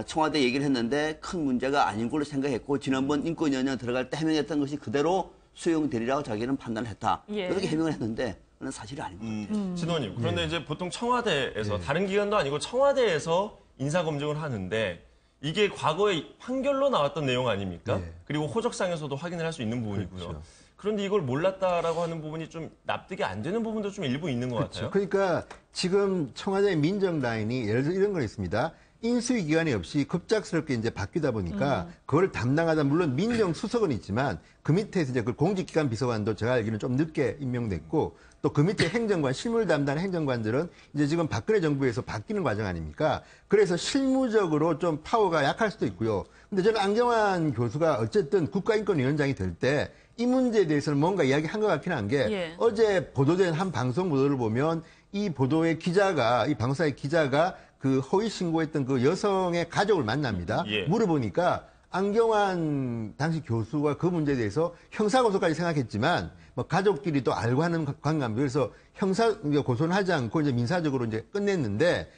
청와대 얘기를 했는데 큰 문제가 아닌 걸로 생각했고 지난번 인권위원장 들어갈 때 해명했던 것이 그대로 수용되리라고 자기는 판단을 했다. 이렇게 해명을 했는데 그건 사실이 아닌 것 같아요. 신 의원님, 그런데 이제 보통 청와대에서 다른 기관도 아니고 청와대에서 인사검증을 하는데 이게 과거에 판결로 나왔던 내용 아닙니까? 그리고 호적상에서도 확인을 할 수 있는 부분이고요. 그렇죠. 그런데 이걸 몰랐다라고 하는 부분이 좀 납득이 안 되는 부분도 좀 일부 있는 것 같아요. 그러니까 지금 청와대 민정 라인이 예를 들어 이런 거 있습니다. 인수위 기간이 없이 급작스럽게 이제 바뀌다 보니까 그걸 담당하다 물론 민정수석은 있지만 그 밑에서 이제 그 공직기관 비서관도 제가 알기로는 좀 늦게 임명됐고 또 그 밑에 행정관, 실무를 담당하는 행정관들은 이제 지금 박근혜 정부에서 바뀌는 과정 아닙니까? 그래서 실무적으로 좀 파워가 약할 수도 있고요. 근데 저는 안경환 교수가 어쨌든 국가인권위원장이 될 때 이 문제에 대해서는 뭔가 이야기한 것 같긴 한 게 어제 보도된 한 방송 보도를 보면 이 보도의 기자가, 이 방송사의 기자가 그 허위 신고했던 그 여성의 가족을 만납니다. 물어보니까 안경환 당시 교수가 그 문제에 대해서 형사고소까지 생각했지만 뭐 가족끼리 또 알고 하는 관계입니다. 그래서 형사 고소는 하지 않고 이제 민사적으로 이제 끝냈는데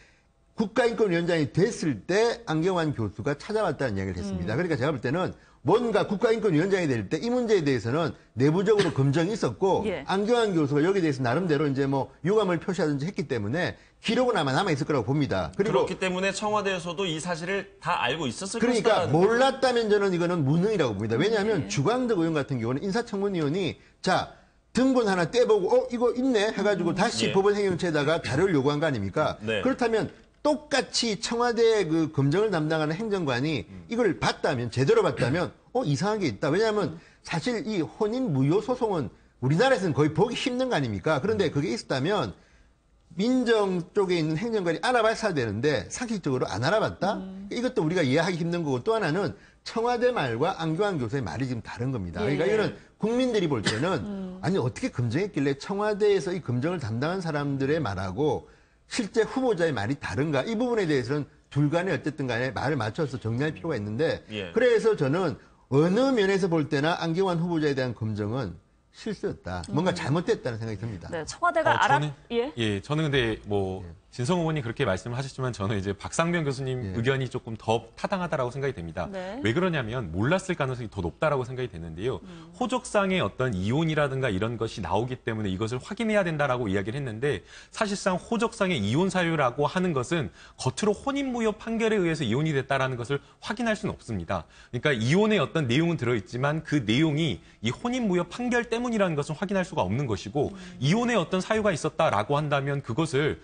국가인권위원장이 됐을 때 안경환 교수가 찾아왔다는 이야기를 했습니다. 그러니까 제가 볼 때는 뭔가 국가인권위원장이 될 때 이 문제에 대해서는 내부적으로 검증이 있었고 안경환 교수가 여기에 대해서 나름대로 이제 뭐 유감을 표시하든지 했기 때문에 기록은 아마 남아있을 거라고 봅니다. 그리고 그렇기 때문에 청와대에서도 이 사실을 다 알고 있었을 그러니까 것이다. 몰랐다면 저는 이거는 무능이라고 봅니다. 왜냐하면 주광덕 의원 같은 경우는 인사청문위원이 자 등본 하나 떼보고 이거 있네 해가지고 다시 법원 행정처에다가 자료를 요구한 거 아닙니까? 그렇다면 똑같이 청와대 그 검증을 담당하는 행정관이 이걸 봤다면 제대로 봤다면 이상한 게 있다. 왜냐하면 사실 이 혼인 무효 소송은 우리나라에서는 거의 보기 힘든 거 아닙니까? 그런데 그게 있었다면 민정 쪽에 있는 행정관이 알아봤어야 되는데 상식적으로 안 알아봤다? 이것도 우리가 이해하기 힘든 거고 또 하나는 청와대 말과 안경환 교수의 말이 지금 다른 겁니다. 그러니까 이거는 국민들이 볼 때는 아니 어떻게 검증했길래 청와대에서 이 검증을 담당한 사람들의 말하고 실제 후보자의 말이 다른가? 이 부분에 대해서는 둘 간에 어쨌든 간에 말을 맞춰서 정리할 필요가 있는데 그래서 저는 어느 면에서 볼 때나 안경환 후보자에 대한 검증은 실수였다. 뭔가 잘못됐다는 생각이 듭니다. 네, 청와대가 저는 근데 뭐 진성 의원이 그렇게 말씀을 하셨지만 저는 이제 박상면 교수님 의견이 조금 더 타당하다라고 생각이 됩니다. 왜 그러냐면 몰랐을 가능성이 더 높다라고 생각이 되는데요. 호적상의 어떤 이혼이라든가 이런 것이 나오기 때문에 이것을 확인해야 된다라고 이야기를 했는데 사실상 호적상의 이혼 사유라고 하는 것은 겉으로 혼인무효 판결에 의해서 이혼이 됐다라는 것을 확인할 수는 없습니다. 그러니까 이혼의 어떤 내용은 들어있지만 그 내용이 이 혼인무효 판결 때문이라는 것은 확인할 수가 없는 것이고 이혼의 어떤 사유가 있었다라고 한다면 그것은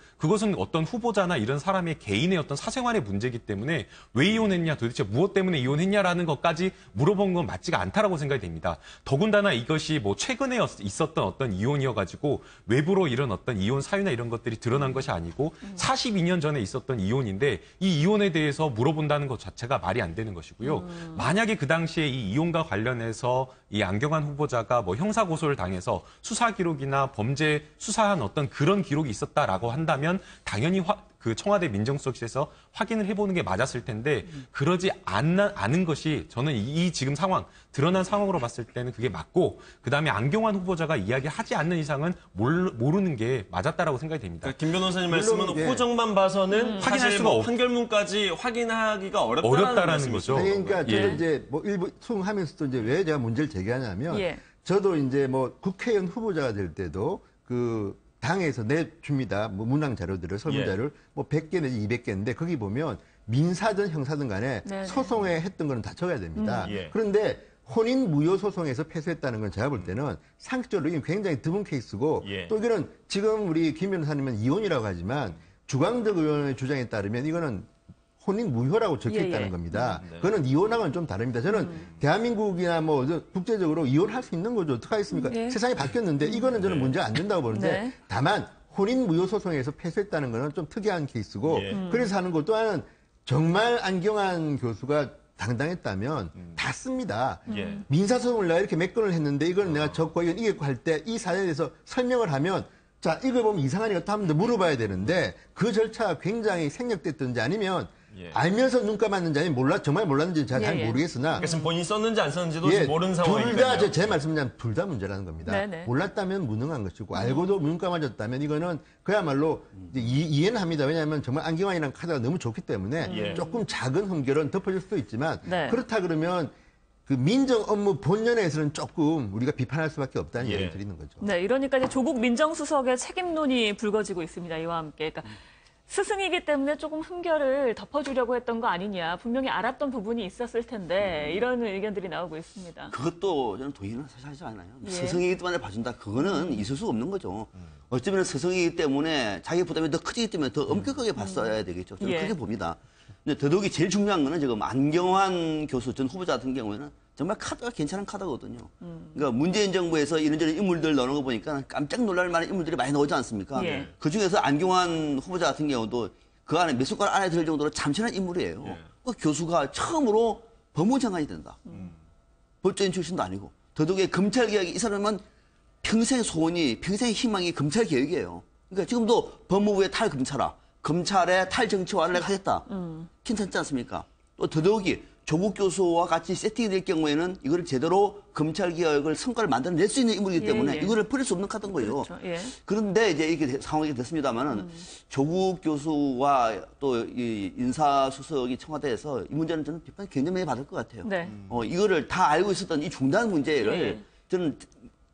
어떤 후보자나 이런 사람의 개인의 어떤 사생활의 문제이기 때문에 왜 이혼했냐, 도대체 무엇 때문에 이혼했냐라는 것까지 물어본 건 맞지가 않다라고 생각이 됩니다. 더군다나 이것이 뭐 최근에 있었던 어떤 이혼이어가지고 외부로 이런 어떤 이혼 사유나 이런 것들이 드러난 것이 아니고 42년 전에 있었던 이혼인데 이 이혼에 대해서 물어본다는 것 자체가 말이 안 되는 것이고요. 만약에 그 당시에 이 이혼과 관련해서 이 안경환 후보자가 뭐 형사 고소를 당해서 수사 기록이나 범죄 수사한 어떤 그런 기록이 있었다라고 한다면 당연히 그 청와대 민정수석실에서 확인을 해보는 게 맞았을 텐데 그러지 않은 것이 저는 이 지금 상황 드러난 상황으로 봤을 때는 그게 맞고 그다음에 안경환 후보자가 이야기하지 않는 이상은 모르는 게 맞았다라고 생각이 됩니다. 그러니까 김 변호사님 말씀은 호적만 봐서는 확인할 수가 없 판결문까지 확인하기가 어렵다라는 거죠. 그러니까 저는 이제 뭐 일부 수긍하면서도 이제 왜 제가 문제를 제기하냐면 저도 이제 뭐 국회의원 후보자가 될 때도 그 당에서 내줍니다. 뭐 문항 자료들을, 설문자료를 뭐 100개 내지 200개인데 거기 보면 민사든 형사든 간에 소송에 했던 거는 다 적어야 됩니다. 그런데 혼인 무효 소송에서 패소했다는 건 제가 볼 때는 상식적으로 굉장히 드문 케이스고 또 이거는 지금 우리 김 변호사님은 이혼이라고 하지만 주광덕 의원의 주장에 따르면 이거는 혼인 무효라고 적혀 있다는 겁니다. 그거는 이혼하고는 좀 다릅니다. 저는 대한민국이나 뭐 국제적으로 이혼할 수 있는 거죠. 어떻게 하겠습니까? 세상이 바뀌었는데 이거는 저는 문제가 안 된다고 보는데 다만 혼인 무효 소송에서 패소했다는 거는 좀 특이한 케이스고 그래서 하는 것도 하나는 정말 안경환 교수가 당당했다면 다 씁니다. 민사소송을 내가 이렇게 몇 건을 했는데 이걸 내가 적고 이건 이겼고 할 때 이 사연에 대해서 설명을 하면 자, 이걸 보면 이상하니까 한번 더 물어봐야 되는데 그 절차가 굉장히 생략됐든지 아니면 알면서 눈 감았는지 아니면 정말 몰랐는지 제가 잘 모르겠으나 그래서 본인이 썼는지 안 썼는지도 모르는 상황이니까요. 둘 다 제 말씀은 둘 다 문제라는 겁니다. 몰랐다면 무능한 것이고 알고도 눈 감아졌다면 이거는 그야말로 이해는 합니다. 왜냐하면 정말 안경환이랑 카드가 너무 좋기 때문에 조금 작은 흠결은 덮어질 수도 있지만 그렇다 그러면 그 민정 업무 본연에서는 조금 우리가 비판할 수밖에 없다는 얘기를 드리는 거죠. 네, 이러니까 이제 조국 민정수석의 책임론이 불거지고 있습니다. 이와 함께. 그러니까 스승이기 때문에 조금 흠결을 덮어주려고 했던 거 아니냐. 분명히 알았던 부분이 있었을 텐데 이런 의견들이 나오고 있습니다. 그것도 저는 동의는 사실 하지 않아요. 예. 스승이기 때문에 봐준다. 그거는 있을 수가 없는 거죠. 어쩌면 스승이기 때문에 자기 부담이 더 크기 때문에 더 엄격하게 봤어야 되겠죠. 저는 예. 그렇게 봅니다. 근데 더더욱이 제일 중요한 거는 지금 안경환 교수 전 후보자 같은 경우에는 정말 카드가 괜찮은 카드거든요. 그러니까 문재인 정부에서 이런저런 인물들 넣는 거 보니까 깜짝 놀랄 만한 인물들이 많이 나오지 않습니까? 예. 그중에서 안경환 후보자 같은 경우도 그 안에 몇 손가락 안에 들 정도로 참신한 인물이에요. 그 교수가 처음으로 법무장관이 된다. 법조인 출신도 아니고. 더더욱이 검찰개혁이 이 사람은 평생 소원이, 평생 희망이 검찰개혁이에요. 그러니까 지금도 법무부의 탈검찰화, 검찰의 탈정치화를 하겠다. 괜찮지 않습니까? 또 더더욱이 조국 교수와 같이 세팅이 될 경우에는 이걸 제대로 검찰개혁을 성과를 만들어낼 수 있는 인물이기 때문에 예. 이거를 버릴 수 없는 카드인 거예요. 그렇죠. 예. 그런데 이제 이렇게 상황이 됐습니다만은 조국 교수와 또 이 인사수석이 청와대에서 이 문제는 저는 비판 굉장히 많이 받을 것 같아요. 네. 이거를 다 알고 있었던 이 중대한 문제를 예. 저는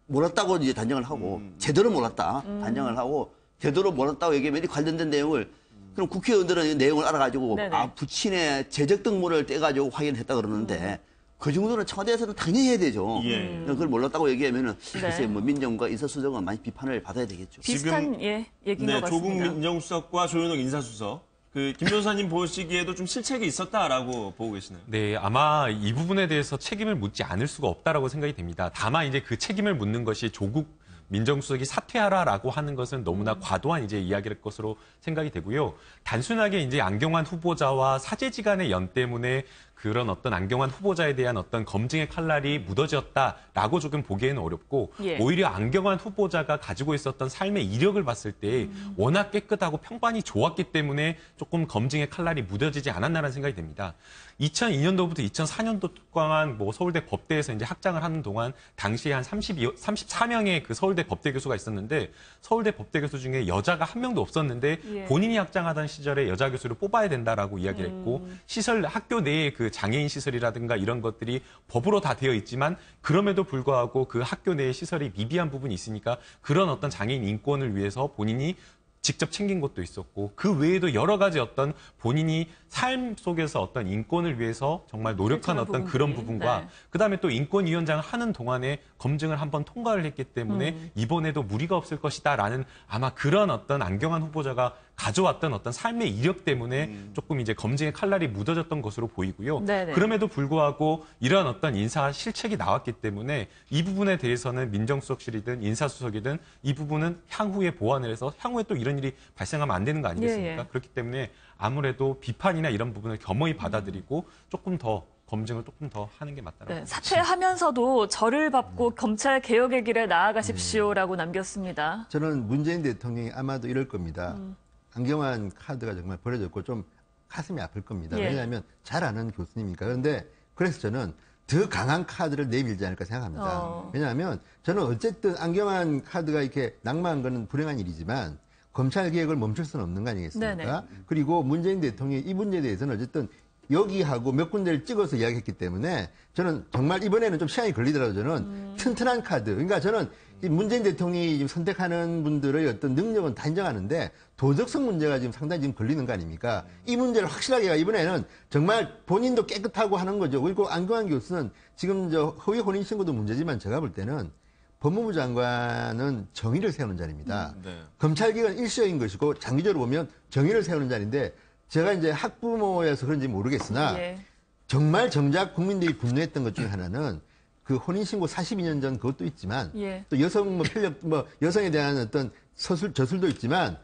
몰랐다고 이제 단정을 하고 제대로 몰랐다 단정을 하고 제대로 몰랐다고 얘기하면 이 관련된 내용을 그럼 국회의원들은 이 내용을 알아가지고 네네. 부친의 재적 등본을 떼가지고 확인했다 그러는데 그 정도는 청와대에서는 당연히 해야 되죠. 그걸 몰랐다고 얘기하면은 글쎄 뭐 민정과 인사수석은 많이 비판을 받아야 되겠죠. 비슷한 얘기인 것 같습니다. 조국 민정수석과 조현옥 인사수석. 김 변호사님 보시기에도 좀 실책이 있었다라고 보고 계시나요? 네, 아마 이 부분에 대해서 책임을 묻지 않을 수가 없다라고 생각이 됩니다. 다만 이제 그 책임을 묻는 것이 조국 민정수석이 사퇴하라라고 하는 것은 너무나 과도한 이제 이야기일 것으로 생각이 되고요. 단순하게 이제 안경환 후보자와 사제지간의 연 때문에 그런 어떤 안경환 후보자에 대한 어떤 검증의 칼날이 무뎌졌다라고 조금 보기에는 어렵고 예. 오히려 안경환 후보자가 가지고 있었던 삶의 이력을 봤을 때 워낙 깨끗하고 평판이 좋았기 때문에 조금 검증의 칼날이 무뎌지지 않았나라는 생각이 듭니다. 2002년도부터 2004년도 동안 서울대 법대에서 이제 학장을 하는 동안 당시에 한 34명의 그 서울대 법대 교수가 있었는데 서울대 법대 교수 중에 여자가 한 명도 없었는데 예. 본인이 학장하던 시절에 여자 교수를 뽑아야 된다라고 이야기를 했고 시설 학교 내에 그 장애인 시설이라든가 이런 것들이 법으로 다 되어 있지만 그럼에도 불구하고 그 학교 내의 시설이 미비한 부분이 있으니까 그런 어떤 장애인 인권을 위해서 본인이 직접 챙긴 것도 있었고 그 외에도 여러 가지 어떤 본인이 삶 속에서 어떤 인권을 위해서 정말 노력한 어떤 그런 부분과 네. 그다음에 또 인권위원장을 하는 동안에 검증을 한번 통과를 했기 때문에 이번에도 무리가 없을 것이다라는 아마 그런 어떤 안경환 후보자가 가져왔던 어떤 삶의 이력 때문에 조금 이제 검증의 칼날이 묻어졌던 것으로 보이고요. 네네. 그럼에도 불구하고 이런 어떤 인사 실책이 나왔기 때문에 이 부분에 대해서는 민정수석실이든 인사수석이든 이 부분은 향후에 보완을 해서 향후에 또 이런 일이 발생하면 안 되는 거 아니겠습니까? 예, 예. 그렇기 때문에 아무래도 비판이나 이런 부분을 겸허히 받아들이고 조금 더 검증을 조금 더 하는 게 맞다라고 네, 생각합니다. 사퇴하면서도 절을 밟고 검찰 개혁의 길에 나아가십시오라고 남겼습니다. 저는 문재인 대통령이 아마도 이럴 겁니다. 안경환 카드가 정말 버려졌고 좀 가슴이 아플 겁니다. 예. 왜냐하면 잘 아는 교수님이니까. 그런데 그래서 저는 더 강한 카드를 내밀지 않을까 생각합니다. 왜냐하면 저는 어쨌든 안경환 카드가 이렇게 낙마한 거는 불행한 일이지만 검찰 개혁을 멈출 수는 없는 거 아니겠습니까? 네네. 그리고 문재인 대통령이 이 문제에 대해서는 어쨌든 여기하고 몇 군데를 찍어서 이야기했기 때문에 저는 정말 이번에는 좀 시간이 걸리더라도 저는 튼튼한 카드. 그러니까 저는 이 문재인 대통령이 지금 선택하는 분들의 어떤 능력은 다 인정하는데 도덕성 문제가 지금 상당히 지금 걸리는 거 아닙니까? 이 문제를 확실하게 이번에는 정말 본인도 깨끗하고 하는 거죠. 그리고 안경환 교수는 지금 허위 혼인신고도 문제지만 제가 볼 때는 법무부 장관은 정의를 세우는 자리입니다. 검찰개혁은 일시적인 것이고 장기적으로 보면 정의를 세우는 자리인데 제가 이제 학부모여서 그런지 모르겠으나 정말 정작 국민들이 분노했던 것 중에 하나는 그 혼인신고 42년 전 그것도 있지만 또 여성 편력 여성에 대한 어떤 저술도 있지만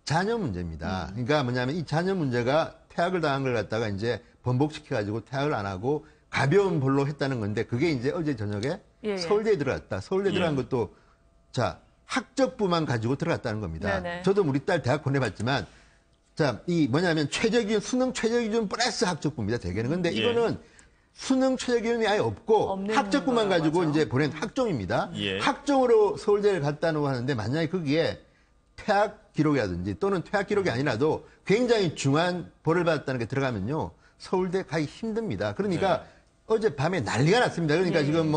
자녀 문제입니다. 그러니까 뭐냐면 이 자녀 문제가 퇴학을 당한 걸 갖다가 이제 번복시켜가지고 퇴학을 안 하고 가벼운 벌로 했다는 건데 그게 이제 어제 저녁에 서울대에 들어갔다. 서울대 들어간 것도 자 학적부만 가지고 들어갔다는 겁니다. 네네. 저도 우리 딸 대학 보내봤지만 자, 이 뭐냐면 수능 최저기준 플러스 학적부입니다. 대개는. 근데 이거는 수능 최저기준이 아예 없고 학적부만 가지고 이제 보낸 학종입니다. 학종으로 서울대를 갔다고 하는데 만약에 거기에 퇴학 기록이라든지 또는 퇴학 기록이 아니라도 굉장히 중한 벌을 받았다는 게 들어가면요. 서울대 가기 힘듭니다. 그러니까 어젯밤에 난리가 났습니다. 그러니까 지금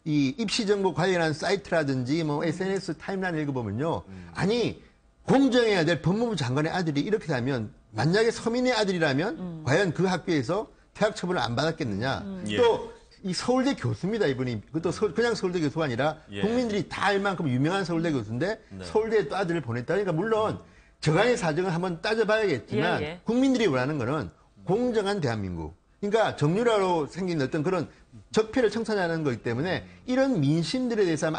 이 입시 정보 관련한 사이트라든지 SNS 타임라인 읽어보면요. 아니, 공정해야 될 법무부 장관의 아들이 이렇게 되면 만약에 서민의 아들이라면 과연 그 학교에서 퇴학 처분을 안 받았겠느냐. 또 이 서울대 교수입니다, 이분이. 그것도 그냥 서울대 교수가 아니라 국민들이 다 알 만큼 유명한 서울대 교수인데 서울대에 또 아들을 보냈다. 그러니까 물론 저간의 사정을 한번 따져봐야겠지만 국민들이 원하는 거는 공정한 대한민국. 그러니까 정유라로 생긴 어떤 그런 적폐를 청산하는 거기 때문에 이런 민심들에 대해서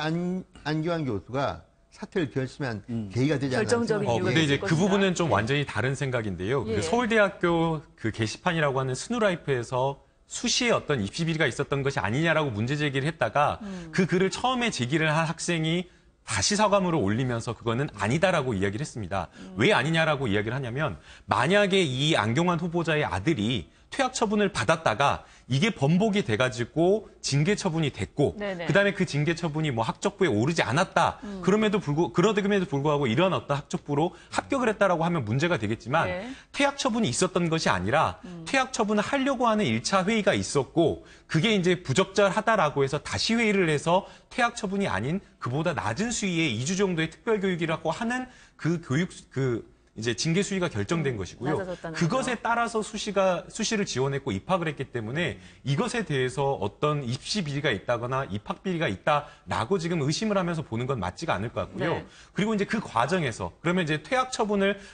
안기환 교수가 사퇴를 결심한 계기가 되지 않나. 결정적인 이유가 근데 이제 있을 그 것이다. 부분은 좀 완전히 다른 생각인데요. 그 서울대학교 그 게시판이라고 하는 스누라이프에서 수시에 어떤 입시 비리가 있었던 것이 아니냐라고 문제 제기를 했다가 그 글을 처음에 제기를 한 학생이 다시 사과문을 올리면서 그거는 아니다라고 이야기를 했습니다. 왜 아니냐라고 이야기를 하냐면 만약에 이 안경환 후보자의 아들이 퇴학 처분을 받았다가 이게 번복이 돼가지고 징계 처분이 됐고 그다음에 그 징계 처분이 뭐 학적부에 오르지 않았다. 그럼에도 불구하고 이런 어떤 학적부로 합격을 했다라고 하면 문제가 되겠지만 퇴학 처분이 있었던 것이 아니라 퇴학 처분을 하려고 하는 1차 회의가 있었고 그게 이제 부적절하다라고 해서 다시 회의를 해서 퇴학 처분이 아닌 그보다 낮은 수위의 2주 정도의 특별 교육이라고 하는 그 교육 이제 징계 수위가 결정된 것이고요. 그것에 따라서 수시를 지원했고 입학을 했기 때문에 이것에 대해서 어떤 입시 비리가 있다거나 입학 비리가 있다라고 지금 의심을 하면서 보는 건 맞지가 않을 것 같고요. 그리고 이제 그 과정에서 그러면 이제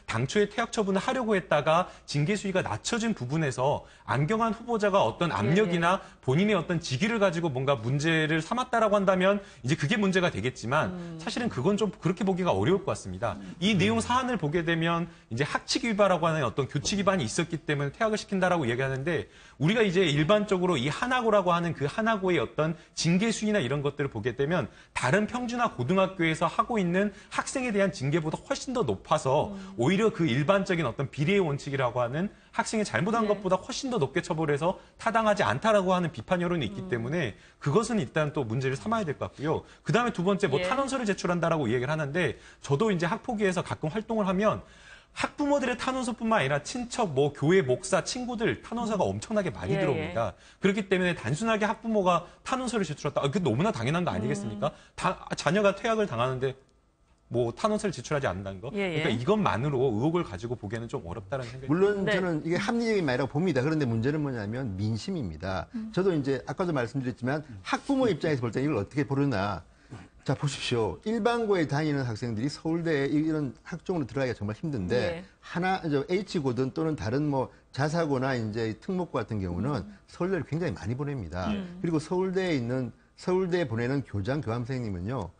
당초에 퇴학 처분을 하려고 했다가 징계 수위가 낮춰진 부분에서 안경환 후보자가 어떤 압력이나 본인의 어떤 직위를 가지고 뭔가 문제를 삼았다라고 한다면 이제 그게 문제가 되겠지만 사실은 그건 좀 그렇게 보기가 어려울 것 같습니다. 이 내용 사안을 보게 되면 이제 학칙 위반이라고 하는 어떤 교칙 위반이 있었기 때문에 퇴학을 시킨다라고 얘기하는데 우리가 이제 일반적으로 이 하나고라고 하는 그 하나고의 어떤 징계 수위나 이런 것들을 보게 되면 다른 평준화 고등학교에서 하고 있는 학생에 대한 징계보다 훨씬 더 높아서 오히려 그 일반적인 어떤 비례의 원칙이라고 하는 학생이 잘못한 것보다 훨씬 더 높게 처벌해서 타당하지 않다라고 하는 비판 여론이 있기 때문에 그것은 일단 또 문제를 삼아야 될 것 같고요. 그다음에 두 번째 뭐 탄원서를 제출한다라고 이야기를 하는데 저도 이제 학폭위에서 가끔 활동을 하면 학부모들의 탄원서뿐만 아니라 친척, 뭐 교회 목사, 친구들 탄원서가 엄청나게 많이 들어옵니다. 그렇기 때문에 단순하게 학부모가 탄원서를 제출했다. 그게 너무나 당연한 거 아니겠습니까? 자녀가 퇴학을 당하는데 뭐 탄원서를 제출하지 않는다는 거. 그러니까 이것만으로 의혹을 가지고 보기에는 좀 어렵다는 생각이 물론 저는 이게 합리적인 말이라고 봅니다. 그런데 문제는 뭐냐면 민심입니다. 저도 이제 아까도 말씀드렸지만 학부모 입장에서 볼 때 이걸 어떻게 보느냐. 자, 보십시오. 일반고에 다니는 학생들이 서울대에 이런 학종으로 들어가기가 정말 힘든데 H고든 또는 다른 뭐 자사고나 이제 특목고 같은 경우는 서울대를 굉장히 많이 보냅니다. 그리고 서울대에 보내는 교장, 교감 선생님은요.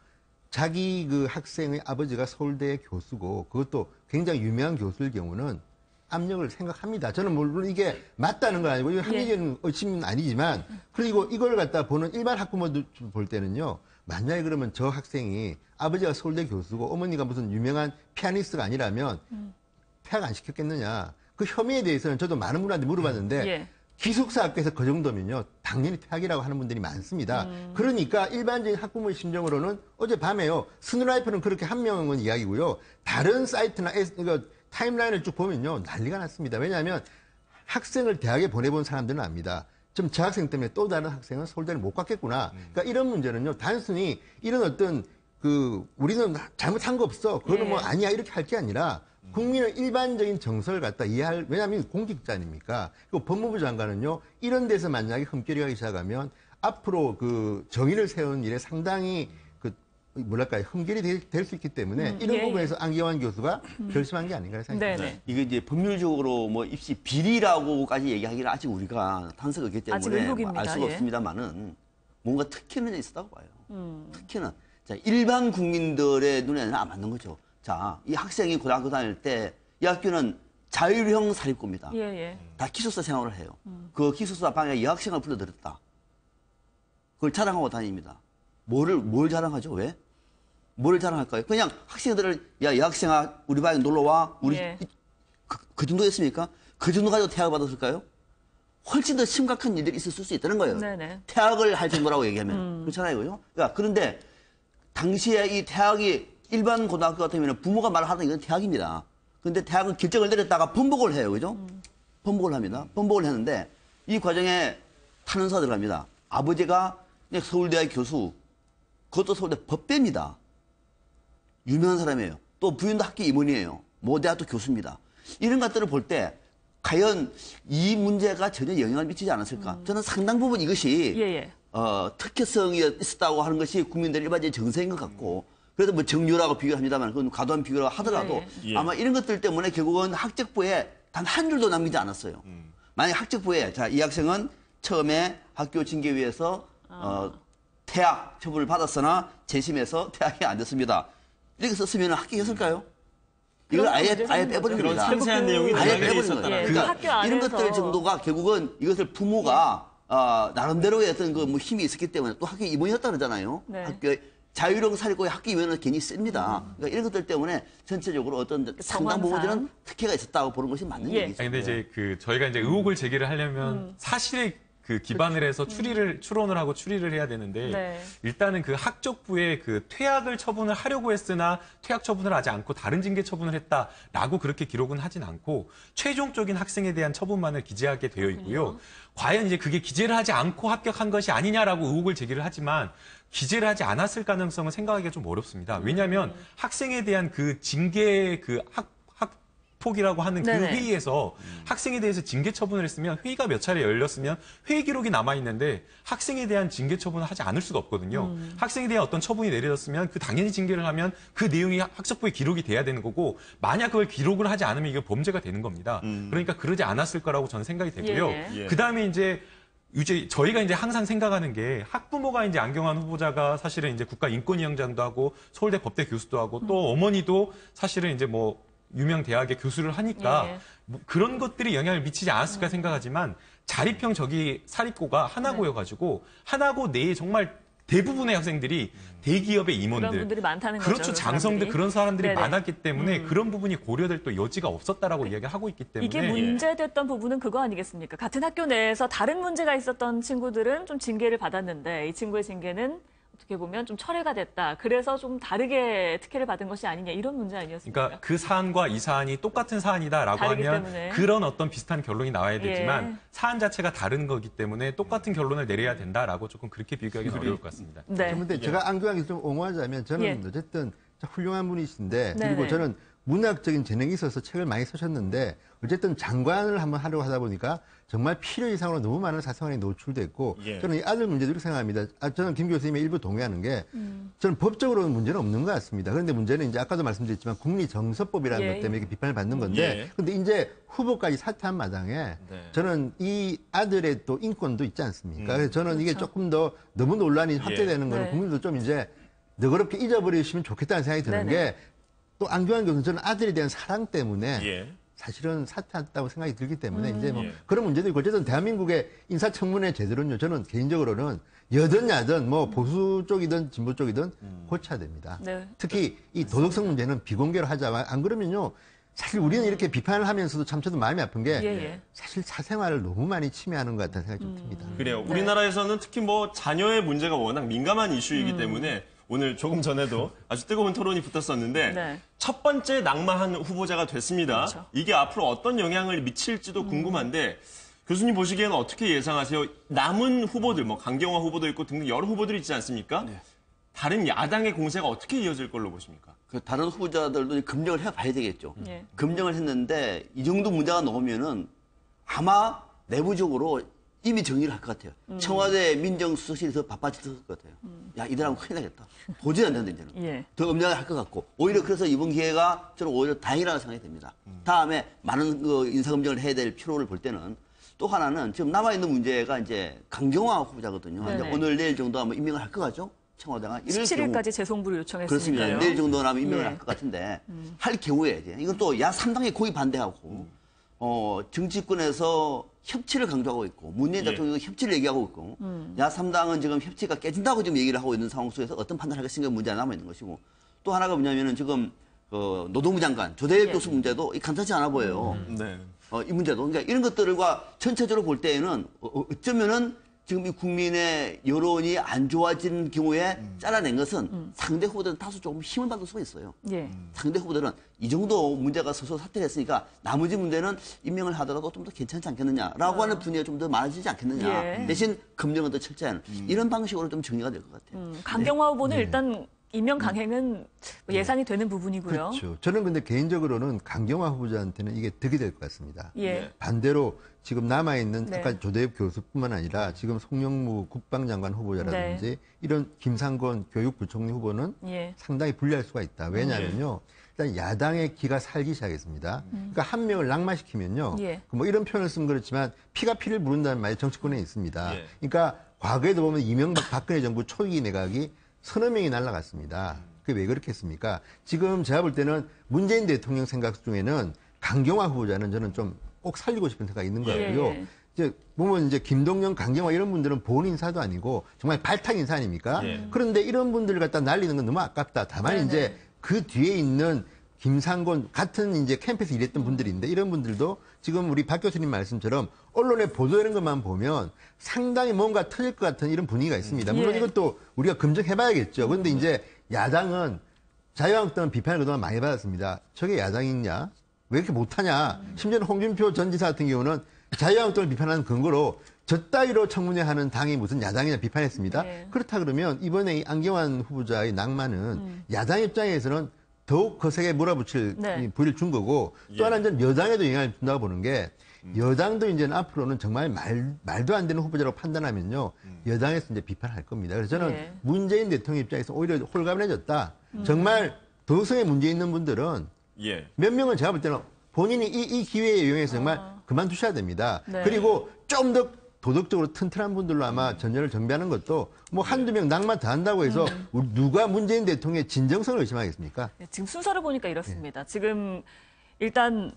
자기 그 학생의 아버지가 서울대 교수고 그것도 굉장히 유명한 교수일 경우는 압력을 생각합니다. 저는 물론 이게 맞다는 건 아니고 합리적인 의심은 아니지만 그리고 이걸 갖다 보는 일반 학부모들 볼 때는요. 만약에 그러면 저 학생이 아버지가 서울대 교수고 어머니가 무슨 유명한 피아니스트가 아니라면 퇴학 안 시켰겠느냐. 그 혐의에 대해서는 저도 많은 분한테 물어봤는데 기숙사 학교에서 그 정도면요. 당연히 퇴학이라고 하는 분들이 많습니다. 그러니까 일반적인 학부모의 심정으로는 어젯밤에요. 스누라이프는 그렇게 한 명은 이야기고요. 다른 사이트나 타임라인을 쭉 보면요. 난리가 났습니다. 왜냐하면 학생을 대학에 보내본 사람들은 압니다. 좀 저 학생 때문에 또 다른 학생은 서울대를 못 갔겠구나. 그러니까 이런 문제는요. 단순히 이런 어떤 우리는 잘못한 거 없어. 그거는 뭐 아니야. 이렇게 할 게 아니라 국민의 일반적인 정서를 갖다 이해할, 왜냐하면 공직자 아닙니까? 그리고 법무부 장관은요. 이런 데서 만약에 흠결이 가기 시작하면 앞으로 그 정의를 세우는 일에 상당히 흠결이 될 수 있기 때문에 이런 부분에서 안기환 교수가 결심한 게 아닌가 생각합니다. 이게 이제 법률적으로 뭐 입시 비리라고까지 얘기하기는 아직 우리가 단서가 없기 때문에 알 수가 없습니다만은 뭔가 특혜는 있었다고 봐요. 특혜는 자, 일반 국민들의 눈에는 안 맞는 거죠. 자, 이 학생이 고등학교 다닐 때 이 학교는 자율형 사립고입니다. 다 기숙사 생활을 해요. 그 기숙사 방에 여학생을 불러들였다. 그걸 자랑하고 다닙니다. 뭘 자랑하죠? 왜? 뭘 자랑할까요? 그냥 학생들을 야, 여학생아 우리 반에 놀러 와. 우리 그 정도였습니까? 그 정도 가지고 퇴학을 받았을까요? 훨씬 더 심각한 일들이 있을 수 있다는 거예요. 퇴학을 할 정도라고 얘기하면 그렇잖아요, 그죠? 그러니까 그런데 당시에 이 퇴학이 일반 고등학교 같으면 부모가 말을 하던 이건 퇴학입니다. 그런데 퇴학은 결정을 내렸다가 번복을 해요, 그죠? 번복을 합니다. 번복을 했는데 이 과정에 탄원서가 들어갑니다. 아버지가 서울대 교수. 그것도 서울대 법대입니다. 유명한 사람이에요. 또 부인도 학교 임원이에요. 모 대학도 교수입니다. 이런 것들을 볼 때 과연 이 문제가 전혀 영향을 미치지 않았을까? 저는 상당 부분 이것이 특혜성이 있었다고 하는 것이 국민들의 일반적인 정서인 것 같고 그래서 뭐 정유라고 비교합니다만 그건 과도한 비교라고 하더라도 아마 이런 것들 때문에 결국은 학적부에 단 한 줄도 남기지 않았어요. 만약 학적부에 자, 이 학생은 처음에 학교 징계위에서 퇴학 처분을 받았으나 재심해서 퇴학이 안 됐습니다. 이렇게 썼으면 합격했을까요? 이걸 아예 빼버린 그런 겁니다. 상세한 내용이 아예 빼버린 거예요. 그러니까 이런 것들 정도가 결국은 이것을 부모가 나름대로의 어떤 그 뭐 힘이 있었기 때문에 또 학교 임원이었다 그러잖아요. 네. 학교 자유로운 사립고의 학교 임원은 괜히 씁니다. 그러니까 이런 것들 때문에 전체적으로 어떤 상당 부분들은 특혜가 있었다고 보는 것이 맞는 얘기죠. 근데 이제 저희가 이제 의혹을 제기를 하려면 사실에 기반을 해서 추론을 하고 추리를 해야 되는데 일단은 그 학적부에 그 퇴학을 처분을 하려고 했으나 퇴학 처분을 하지 않고 다른 징계 처분을 했다라고 그렇게 기록은 하진 않고 최종적인 학생에 대한 처분만을 기재하게 되어 있고요. 과연 이제 그게 기재를 하지 않고 합격한 것이 아니냐라고 의혹을 제기를 하지만 기재를 하지 않았을 가능성은 생각하기가 좀 어렵습니다. 왜냐하면 학생에 대한 그 징계 학폭이라고 하는 그 회의에서 학생에 대해서 징계 처분을 했으면 회의가 몇 차례 열렸으면 회의 기록이 남아있는데 학생에 대한 징계 처분을 하지 않을 수가 없거든요. 학생에 대한 어떤 처분이 내려졌으면 그 당연히 징계를 하면 그 내용이 학적부에 기록이 돼야 되는 거고 만약 그걸 기록을 하지 않으면 이게 범죄가 되는 겁니다. 그러니까 그러지 않았을 거라고 저는 생각이 되고요. 그다음에 이제 저희가 이제 항상 생각하는 게 학부모가 이제 안경환 후보자가 사실은 이제 국가인권위원장도 하고 서울대 법대 교수도 하고 또 어머니도 사실은 이제 뭐 유명 대학의 교수를 하니까 뭐 그런 것들이 영향을 미치지 않았을까 생각하지만 자립형 저기 사립고가 하나고여가지고 하나고 내에 정말 대부분의 학생들이 대기업의 임원들, 그런 분들이 많다는 거죠. 그렇죠. 장성들 그런 사람들이 많았기 때문에 그런 부분이 고려될 또 여지가 없었다라고 이야기를 하고 있기 때문에 이게 문제됐던 부분은 그거 아니겠습니까? 같은 학교 내에서 다른 문제가 있었던 친구들은 좀 징계를 받았는데 이 친구의 징계는 어떻게 보면 좀 철회가 됐다. 그래서 좀 다르게 특혜를 받은 것이 아니냐 이런 문제 아니었습니까? 그러니까 그 사안과 이 사안이 똑같은 사안이다라고 하면 때문에. 그런 어떤 비슷한 결론이 나와야 되지만 사안 자체가 다른 거기 때문에 똑같은 결론을 내려야 된다라고 조금 그렇게 비교하기는 어려울 것 같습니다. 그런데 제가 안교양에서 좀 옹호하자면 저는 어쨌든 훌륭한 분이신데 그리고 저는 문학적인 재능이 있어서 책을 많이 쓰셨는데 어쨌든 장관을 한번 하려고 하다 보니까 정말 필요 이상으로 너무 많은 사생활이 노출됐고 저는 이 아들 문제도 이렇게 생각합니다. 저는 김 교수님의 일부 동의하는 게 저는 법적으로는 문제는 없는 것 같습니다. 그런데 문제는 이제 아까도 말씀드렸지만 국리정서법이라는 것 때문에 이렇게 비판을 받는 건데 근데 이제 후보까지 사퇴한 마당에 저는 이 아들의 또 인권도 있지 않습니까? 그래서 저는 이게 조금 더 너무 논란이 확대되는 거는 국민들도 좀 이제 너그럽게 잊어버리시면 좋겠다는 생각이 드는 게 또 안교환 교수는 저는 아들에 대한 사랑 때문에 사실은 사퇴했다고 생각이 들기 때문에 이제 뭐 그런 문제도 있고 어쨌든 대한민국의 인사청문회 제도는요 저는 개인적으로는 여든 야든 뭐 보수 쪽이든 진보 쪽이든 고쳐야 됩니다. 특히 이 도덕성 문제는 비공개로 하자. 안 그러면요 사실 우리는 이렇게 비판을 하면서도 참 저도 마음이 아픈 게 사실 사생활을 너무 많이 침해하는 것 같다는 생각이 좀 듭니다. 그래요. 우리나라에서는 특히 뭐 자녀의 문제가 워낙 민감한 이슈이기 때문에 오늘 조금 전에도 아주 뜨거운 토론이 붙었었는데 첫 번째 낙마한 후보자가 됐습니다. 이게 앞으로 어떤 영향을 미칠지도 궁금한데 교수님 보시기에는 어떻게 예상하세요? 남은 후보들, 뭐 강경화 후보도 있고 등등 여러 후보들이 있지 않습니까? 다른 야당의 공세가 어떻게 이어질 걸로 보십니까? 그 다른 후보자들도 검증을 해봐야 되겠죠. 검증을 했는데 이 정도 문제가 나오면은 아마 내부적으로 이미 정리를 할 것 같아요. 청와대 민정수석실이 더 바빠졌을 것 같아요. 야, 이들하고 큰일 나겠다. 도저히 안 된다, 이제는. 더 엄정하게 할 것 같고. 오히려 그래서 이번 기회가 저는 오히려 다행이라는 생각이 듭니다. 다음에 많은 그 인사검증을 해야 될 필요를 볼 때는 또 하나는 지금 남아있는 문제가 이제 강경화 후보자거든요. 이제 오늘, 내일 정도 하면 임명을 할 것 같죠? 청와대가. 17일까지 재송부를 요청했으니까요. 그렇습니다. 내일 정도는 하면 임명을 할 것 같은데 할 경우에 이제 이건 또 야3당이 고의 반대하고 정치권에서 협치를 강조하고 있고 문재인 대통령이 협치를 얘기하고 있고 야3당은 지금 협치가 깨진다고 지금 얘기를 하고 있는 상황 속에서 어떤 판단을 하겠습니까? 문제가 남아있는 것이고 또 하나가 뭐냐면은 지금 노동부 장관 조대엽 교수 문제도 간단치 않아 보여요. 이 문제도 그러니까 이런 것들과 전체적으로 볼 때에는 어쩌면은 지금 이 국민의 여론이 안 좋아진 경우에 잘라낸 것은 상대 후보들은 다소 조금 힘을 받을 수가 있어요. 상대 후보들은 이 정도 문제가 서서 사퇴를 했으니까 나머지 문제는 임명을 하더라도 좀 더 괜찮지 않겠느냐라고 하는 분위기가 좀 더 많아지지 않겠느냐. 대신 검증은 더 철저한 이런 방식으로 좀 정리가 될 것 같아요. 강경화 후보는 일단 임명 강행은 예상이 되는 부분이고요. 그렇죠. 저는 근데 개인적으로는 강경화 후보자한테는 이게 득이 될 것 같습니다. 예. 반대로 지금 남아있는 네. 아까 조대엽 교수뿐만 아니라 지금 송영무 국방장관 후보자라든지 이런 김상곤 교육부총리 후보는 예. 상당히 불리할 수가 있다. 왜냐하면요. 일단 야당의 기가 살기 시작했습니다. 그러니까 한 명을 낙마시키면요. 예. 뭐 이런 표현을 쓰면 그렇지만 피가 피를 부른다는 말이 정치권에 있습니다. 예. 그러니까 과거에도 보면 이명박 박근혜 정부 초기 내각이 서너 명이 날아갔습니다. 그게 왜 그렇겠습니까? 지금 제가 볼 때는 문재인 대통령 생각 중에는 강경화 후보자는 저는 좀 꼭 살리고 싶은 생각이 있는 것 같고요. 예. 이제 보면 이제 김동연, 강경화 이런 분들은 본 인사도 아니고 정말 발탁 인사 아닙니까? 예. 그런데 이런 분들을 갖다 날리는 건 너무 아깝다. 다만 네네. 이제 그 뒤에 있는 김상곤 같은 이제 캠프에서 일했던 분들인데 이런 분들도 지금 우리 박 교수님 말씀처럼 언론에 보도되는 것만 보면 상당히 뭔가 터질 것 같은 이런 분위기가 있습니다. 물론 예. 이것도 우리가 검증해봐야겠죠. 그런데 이제 야당은 자유한국당은 비판을 그동안 많이 받았습니다. 저게 야당이냐? 왜 이렇게 못하냐? 심지어는 홍준표 전 지사 같은 경우는 자유한국당을 비판하는 근거로 저 따위로 청문회 하는 당이 무슨 야당이냐 비판했습니다. 네. 그렇다 그러면 이번에 이 안경환 후보자의 낙마는 야당 입장에서는 더욱 거세게 몰아붙일 네. 부위를 준 거고 또 하나는 저는 여당에도 영향을 준다고 보는 게 여당도 이제는 앞으로는 정말 말도 안 되는 후보자라고 판단하면요. 여당에서 이제 비판할 겁니다. 그래서 저는 네. 문재인 대통령 입장에서 오히려 홀가분해졌다. 정말 도성에 문제 있는 분들은 예. 몇 명은 제가 볼 때는 본인이 이 기회에 이용해서 정말 그만두셔야 됩니다. 네. 그리고 좀 더 도덕적으로 튼튼한 분들로 아마 전열을 정비하는 것도 뭐 한두 명 낙마 더 한다고 해서 우리 누가 문재인 대통령의 진정성을 의심하겠습니까? 네, 지금 순서를 보니까 이렇습니다. 지금 일단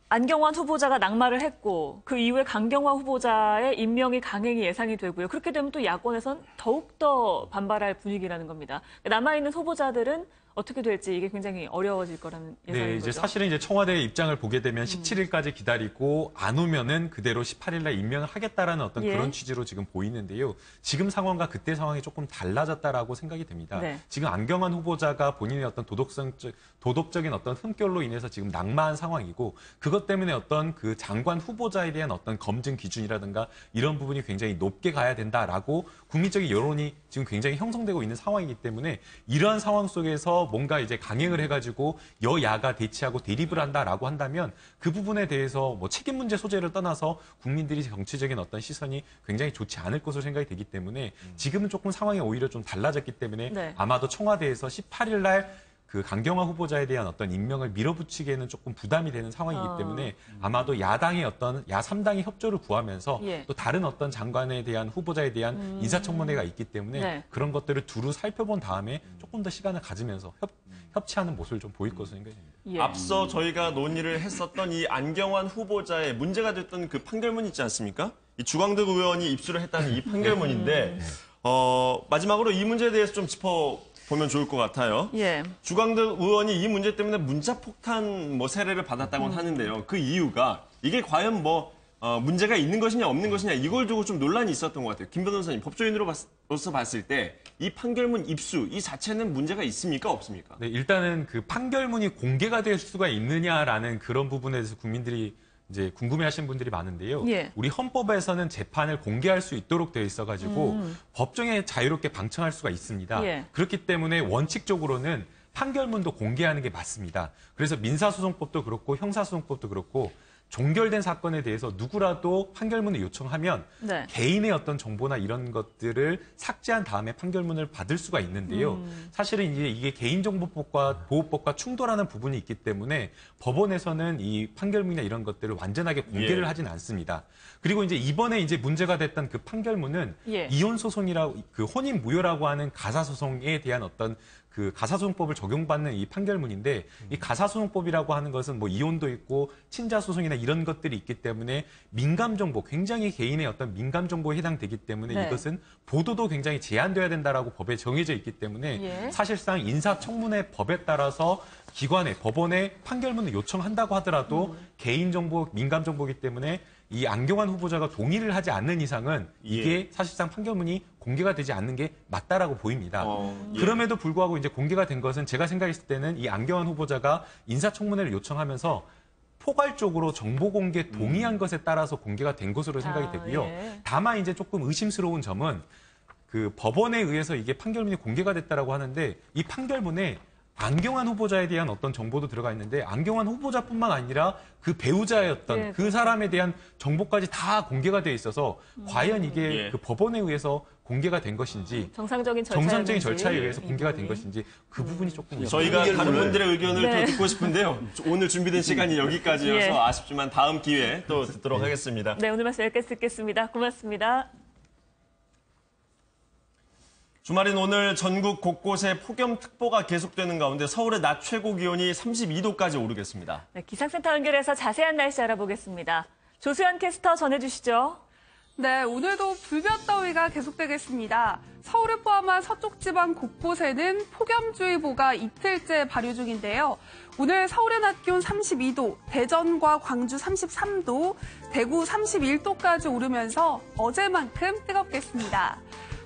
안경환 후보자가 낙마를 했고 그 이후에 강경화 후보자의 임명이 강행이 예상이 되고요. 그렇게 되면 또 야권에선 더욱더 반발할 분위기라는 겁니다. 남아있는 후보자들은 어떻게 될지 이게 굉장히 어려워질 거라는 예상인 네, 거죠. 이제 사실은 이제 청와대의 입장을 보게 되면 17일까지 기다리고 안 오면은 그대로 18일날 임명을 하겠다라는 어떤 예. 그런 취지로 지금 보이는데요. 지금 상황과 그때 상황이 조금 달라졌다라고 생각이 됩니다. 네. 지금 안경환 후보자가 본인의 어떤 도덕적인 어떤 흠결로 인해서 지금 낙마한 상황이고 그것 때문에 어떤 그 장관 후보자에 대한 어떤 검증 기준이라든가 이런 부분이 굉장히 높게 가야 된다라고 국민적인 여론이 지금 굉장히 형성되고 있는 상황이기 때문에 이러한 상황 속에서 뭔가 이제 강행을 해가지고 여야가 대치하고 대립을 한다라고 한다면 그 부분에 대해서 뭐 책임 문제 소재를 떠나서 국민들이 정치적인 어떤 시선이 굉장히 좋지 않을 것으로 생각이 되기 때문에 지금은 조금 상황이 오히려 좀 달라졌기 때문에 네. 아마도 청와대에서 18일 날 그 강경화 후보자에 대한 어떤 임명을 밀어붙이기에는 조금 부담이 되는 상황이기 때문에 아마도 야당의 어떤 야3당의 협조를 구하면서 예. 또 다른 어떤 장관에 대한 후보자에 대한 인사청문회가 있기 때문에 네. 그런 것들을 두루 살펴본 다음에 조금 더 시간을 가지면서 협치하는 모습을 좀 보일 것으로 생각이 됩니다. 예. 앞서 저희가 논의를 했었던 이 안경환 후보자의 문제가 됐던 그 판결문 있지 않습니까? 이 주광덕 의원이 입수를 했다는 이 판결문인데 마지막으로 이 문제에 대해서 좀 짚어보면 좋을 것 같아요. 예. 주광덕 의원이 이 문제 때문에 문자폭탄 뭐 세례를 받았다고는 하는데요. 그 이유가 이게 과연 뭐 문제가 있는 것이냐 없는 것이냐 이걸 두고 좀 논란이 있었던 것 같아요. 김 변호사님, 법조인으로서 봤을 때 이 판결문 입수 이 자체는 문제가 있습니까 없습니까? 네, 일단은 그 판결문이 공개가 될 수가 있느냐라는 그런 부분에 대해서 국민들이 이제 궁금해하시는 분들이 많은데요. 예. 우리 헌법에서는 재판을 공개할 수 있도록 되어 있어가지고 법정에 자유롭게 방청할 수가 있습니다. 예. 그렇기 때문에 원칙적으로는 판결문도 공개하는 게 맞습니다. 그래서 민사소송법도 그렇고 형사소송법도 그렇고 종결된 사건에 대해서 누구라도 판결문을 요청하면 네. 개인의 어떤 정보나 이런 것들을 삭제한 다음에 판결문을 받을 수가 있는데요. 사실은 이제 이게 개인정보법과 보호법과 충돌하는 부분이 있기 때문에 법원에서는 이 판결문이나 이런 것들을 완전하게 공개를 하진 않습니다. 그리고 이제 이번에 이제 문제가 됐던 그 판결문은 예. 이혼 소송이라고 그 혼인 무효라고 하는 가사 소송에 대한 어떤 그 가사소송법을 적용받는 이 판결문인데 이 가사소송법이라고 하는 것은 뭐 이혼도 있고 친자소송이나 이런 것들이 있기 때문에 민감정보, 굉장히 개인의 어떤 민감정보에 해당되기 때문에 네. 이것은 보도도 굉장히 제한돼야 된다라고 법에 정해져 있기 때문에 예. 사실상 인사청문회 법에 따라서 기관에, 법원에 판결문을 요청한다고 하더라도 개인정보, 민감정보이기 때문에 이 안경환 후보자가 동의를 하지 않는 이상은 이게 사실상 판결문이 공개가 되지 않는 게 맞다라고 보입니다. 그럼에도 불구하고 이제 공개가 된 것은 제가 생각했을 때는 이 안경환 후보자가 인사청문회를 요청하면서 포괄적으로 정보 공개 동의한 것에 따라서 공개가 된 것으로 생각이 되고요. 예. 다만 이제 조금 의심스러운 점은 그 법원에 의해서 이게 판결문이 공개가 됐다라고 하는데 이 판결문에 안경환 후보자에 대한 어떤 정보도 들어가 있는데 안경환 후보자뿐만 아니라 그 배우자였던 네. 그 사람에 대한 정보까지 다 공개가 돼 있어서 과연 이게 그 법원에 의해서 공개가 된 것인지 정상적인 절차에 의해서 공개가 된 것인지 그 부분이 조금 저희가 다른 분들의 의견을 네. 또 듣고 싶은데요. 오늘 준비된 시간이 여기까지여서 예. 아쉽지만 다음 기회에 또 듣도록 하겠습니다. 네, 오늘 말씀 여기까지 듣겠습니다. 고맙습니다. 주말인 오늘 전국 곳곳에 폭염특보가 계속되는 가운데 서울의 낮 최고 기온이 32도까지 오르겠습니다. 네, 기상센터 연결해서 자세한 날씨 알아보겠습니다. 조수연 캐스터 전해주시죠. 네, 오늘도 불볕더위가 계속되겠습니다. 서울을 포함한 서쪽 지방 곳곳에는 폭염주의보가 이틀째 발효 중인데요. 오늘 서울의 낮 기온 32도, 대전과 광주 33도, 대구 31도까지 오르면서 어제만큼 뜨겁겠습니다.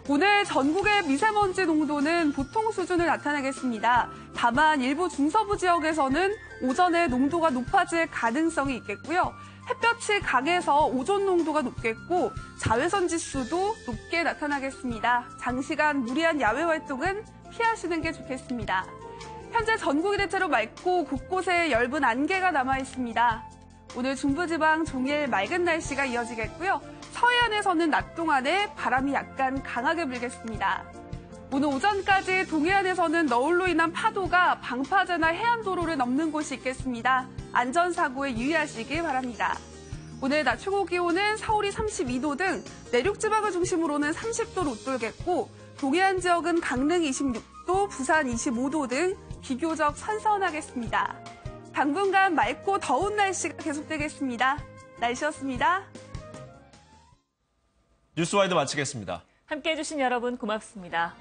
오늘 전국의 미세먼지 농도는 보통 수준을 나타내겠습니다. 다만 일부 중서부 지역에서는 오전에 농도가 높아질 가능성이 있겠고요. 햇볕이 강해서 오존 농도가 높겠고 자외선 지수도 높게 나타나겠습니다. 장시간 무리한 야외 활동은 피하시는 게 좋겠습니다. 현재 전국이 대체로 맑고 곳곳에 엷은 안개가 남아 있습니다. 오늘 중부지방 종일 맑은 날씨가 이어지겠고요. 서해안에서는 낮 동안에 바람이 약간 강하게 불겠습니다. 오늘 오전까지 동해안에서는 너울로 인한 파도가 방파제나 해안도로를 넘는 곳이 있겠습니다. 안전사고에 유의하시기 바랍니다. 오늘 낮 최고 기온은 서울이 32도 등 내륙 지방을 중심으로는 30도를 웃돌겠고 동해안 지역은 강릉 26도, 부산 25도 등 비교적 선선하겠습니다. 당분간 맑고 더운 날씨가 계속되겠습니다. 날씨였습니다. 뉴스와이드 마치겠습니다. 함께해 주신 여러분 고맙습니다.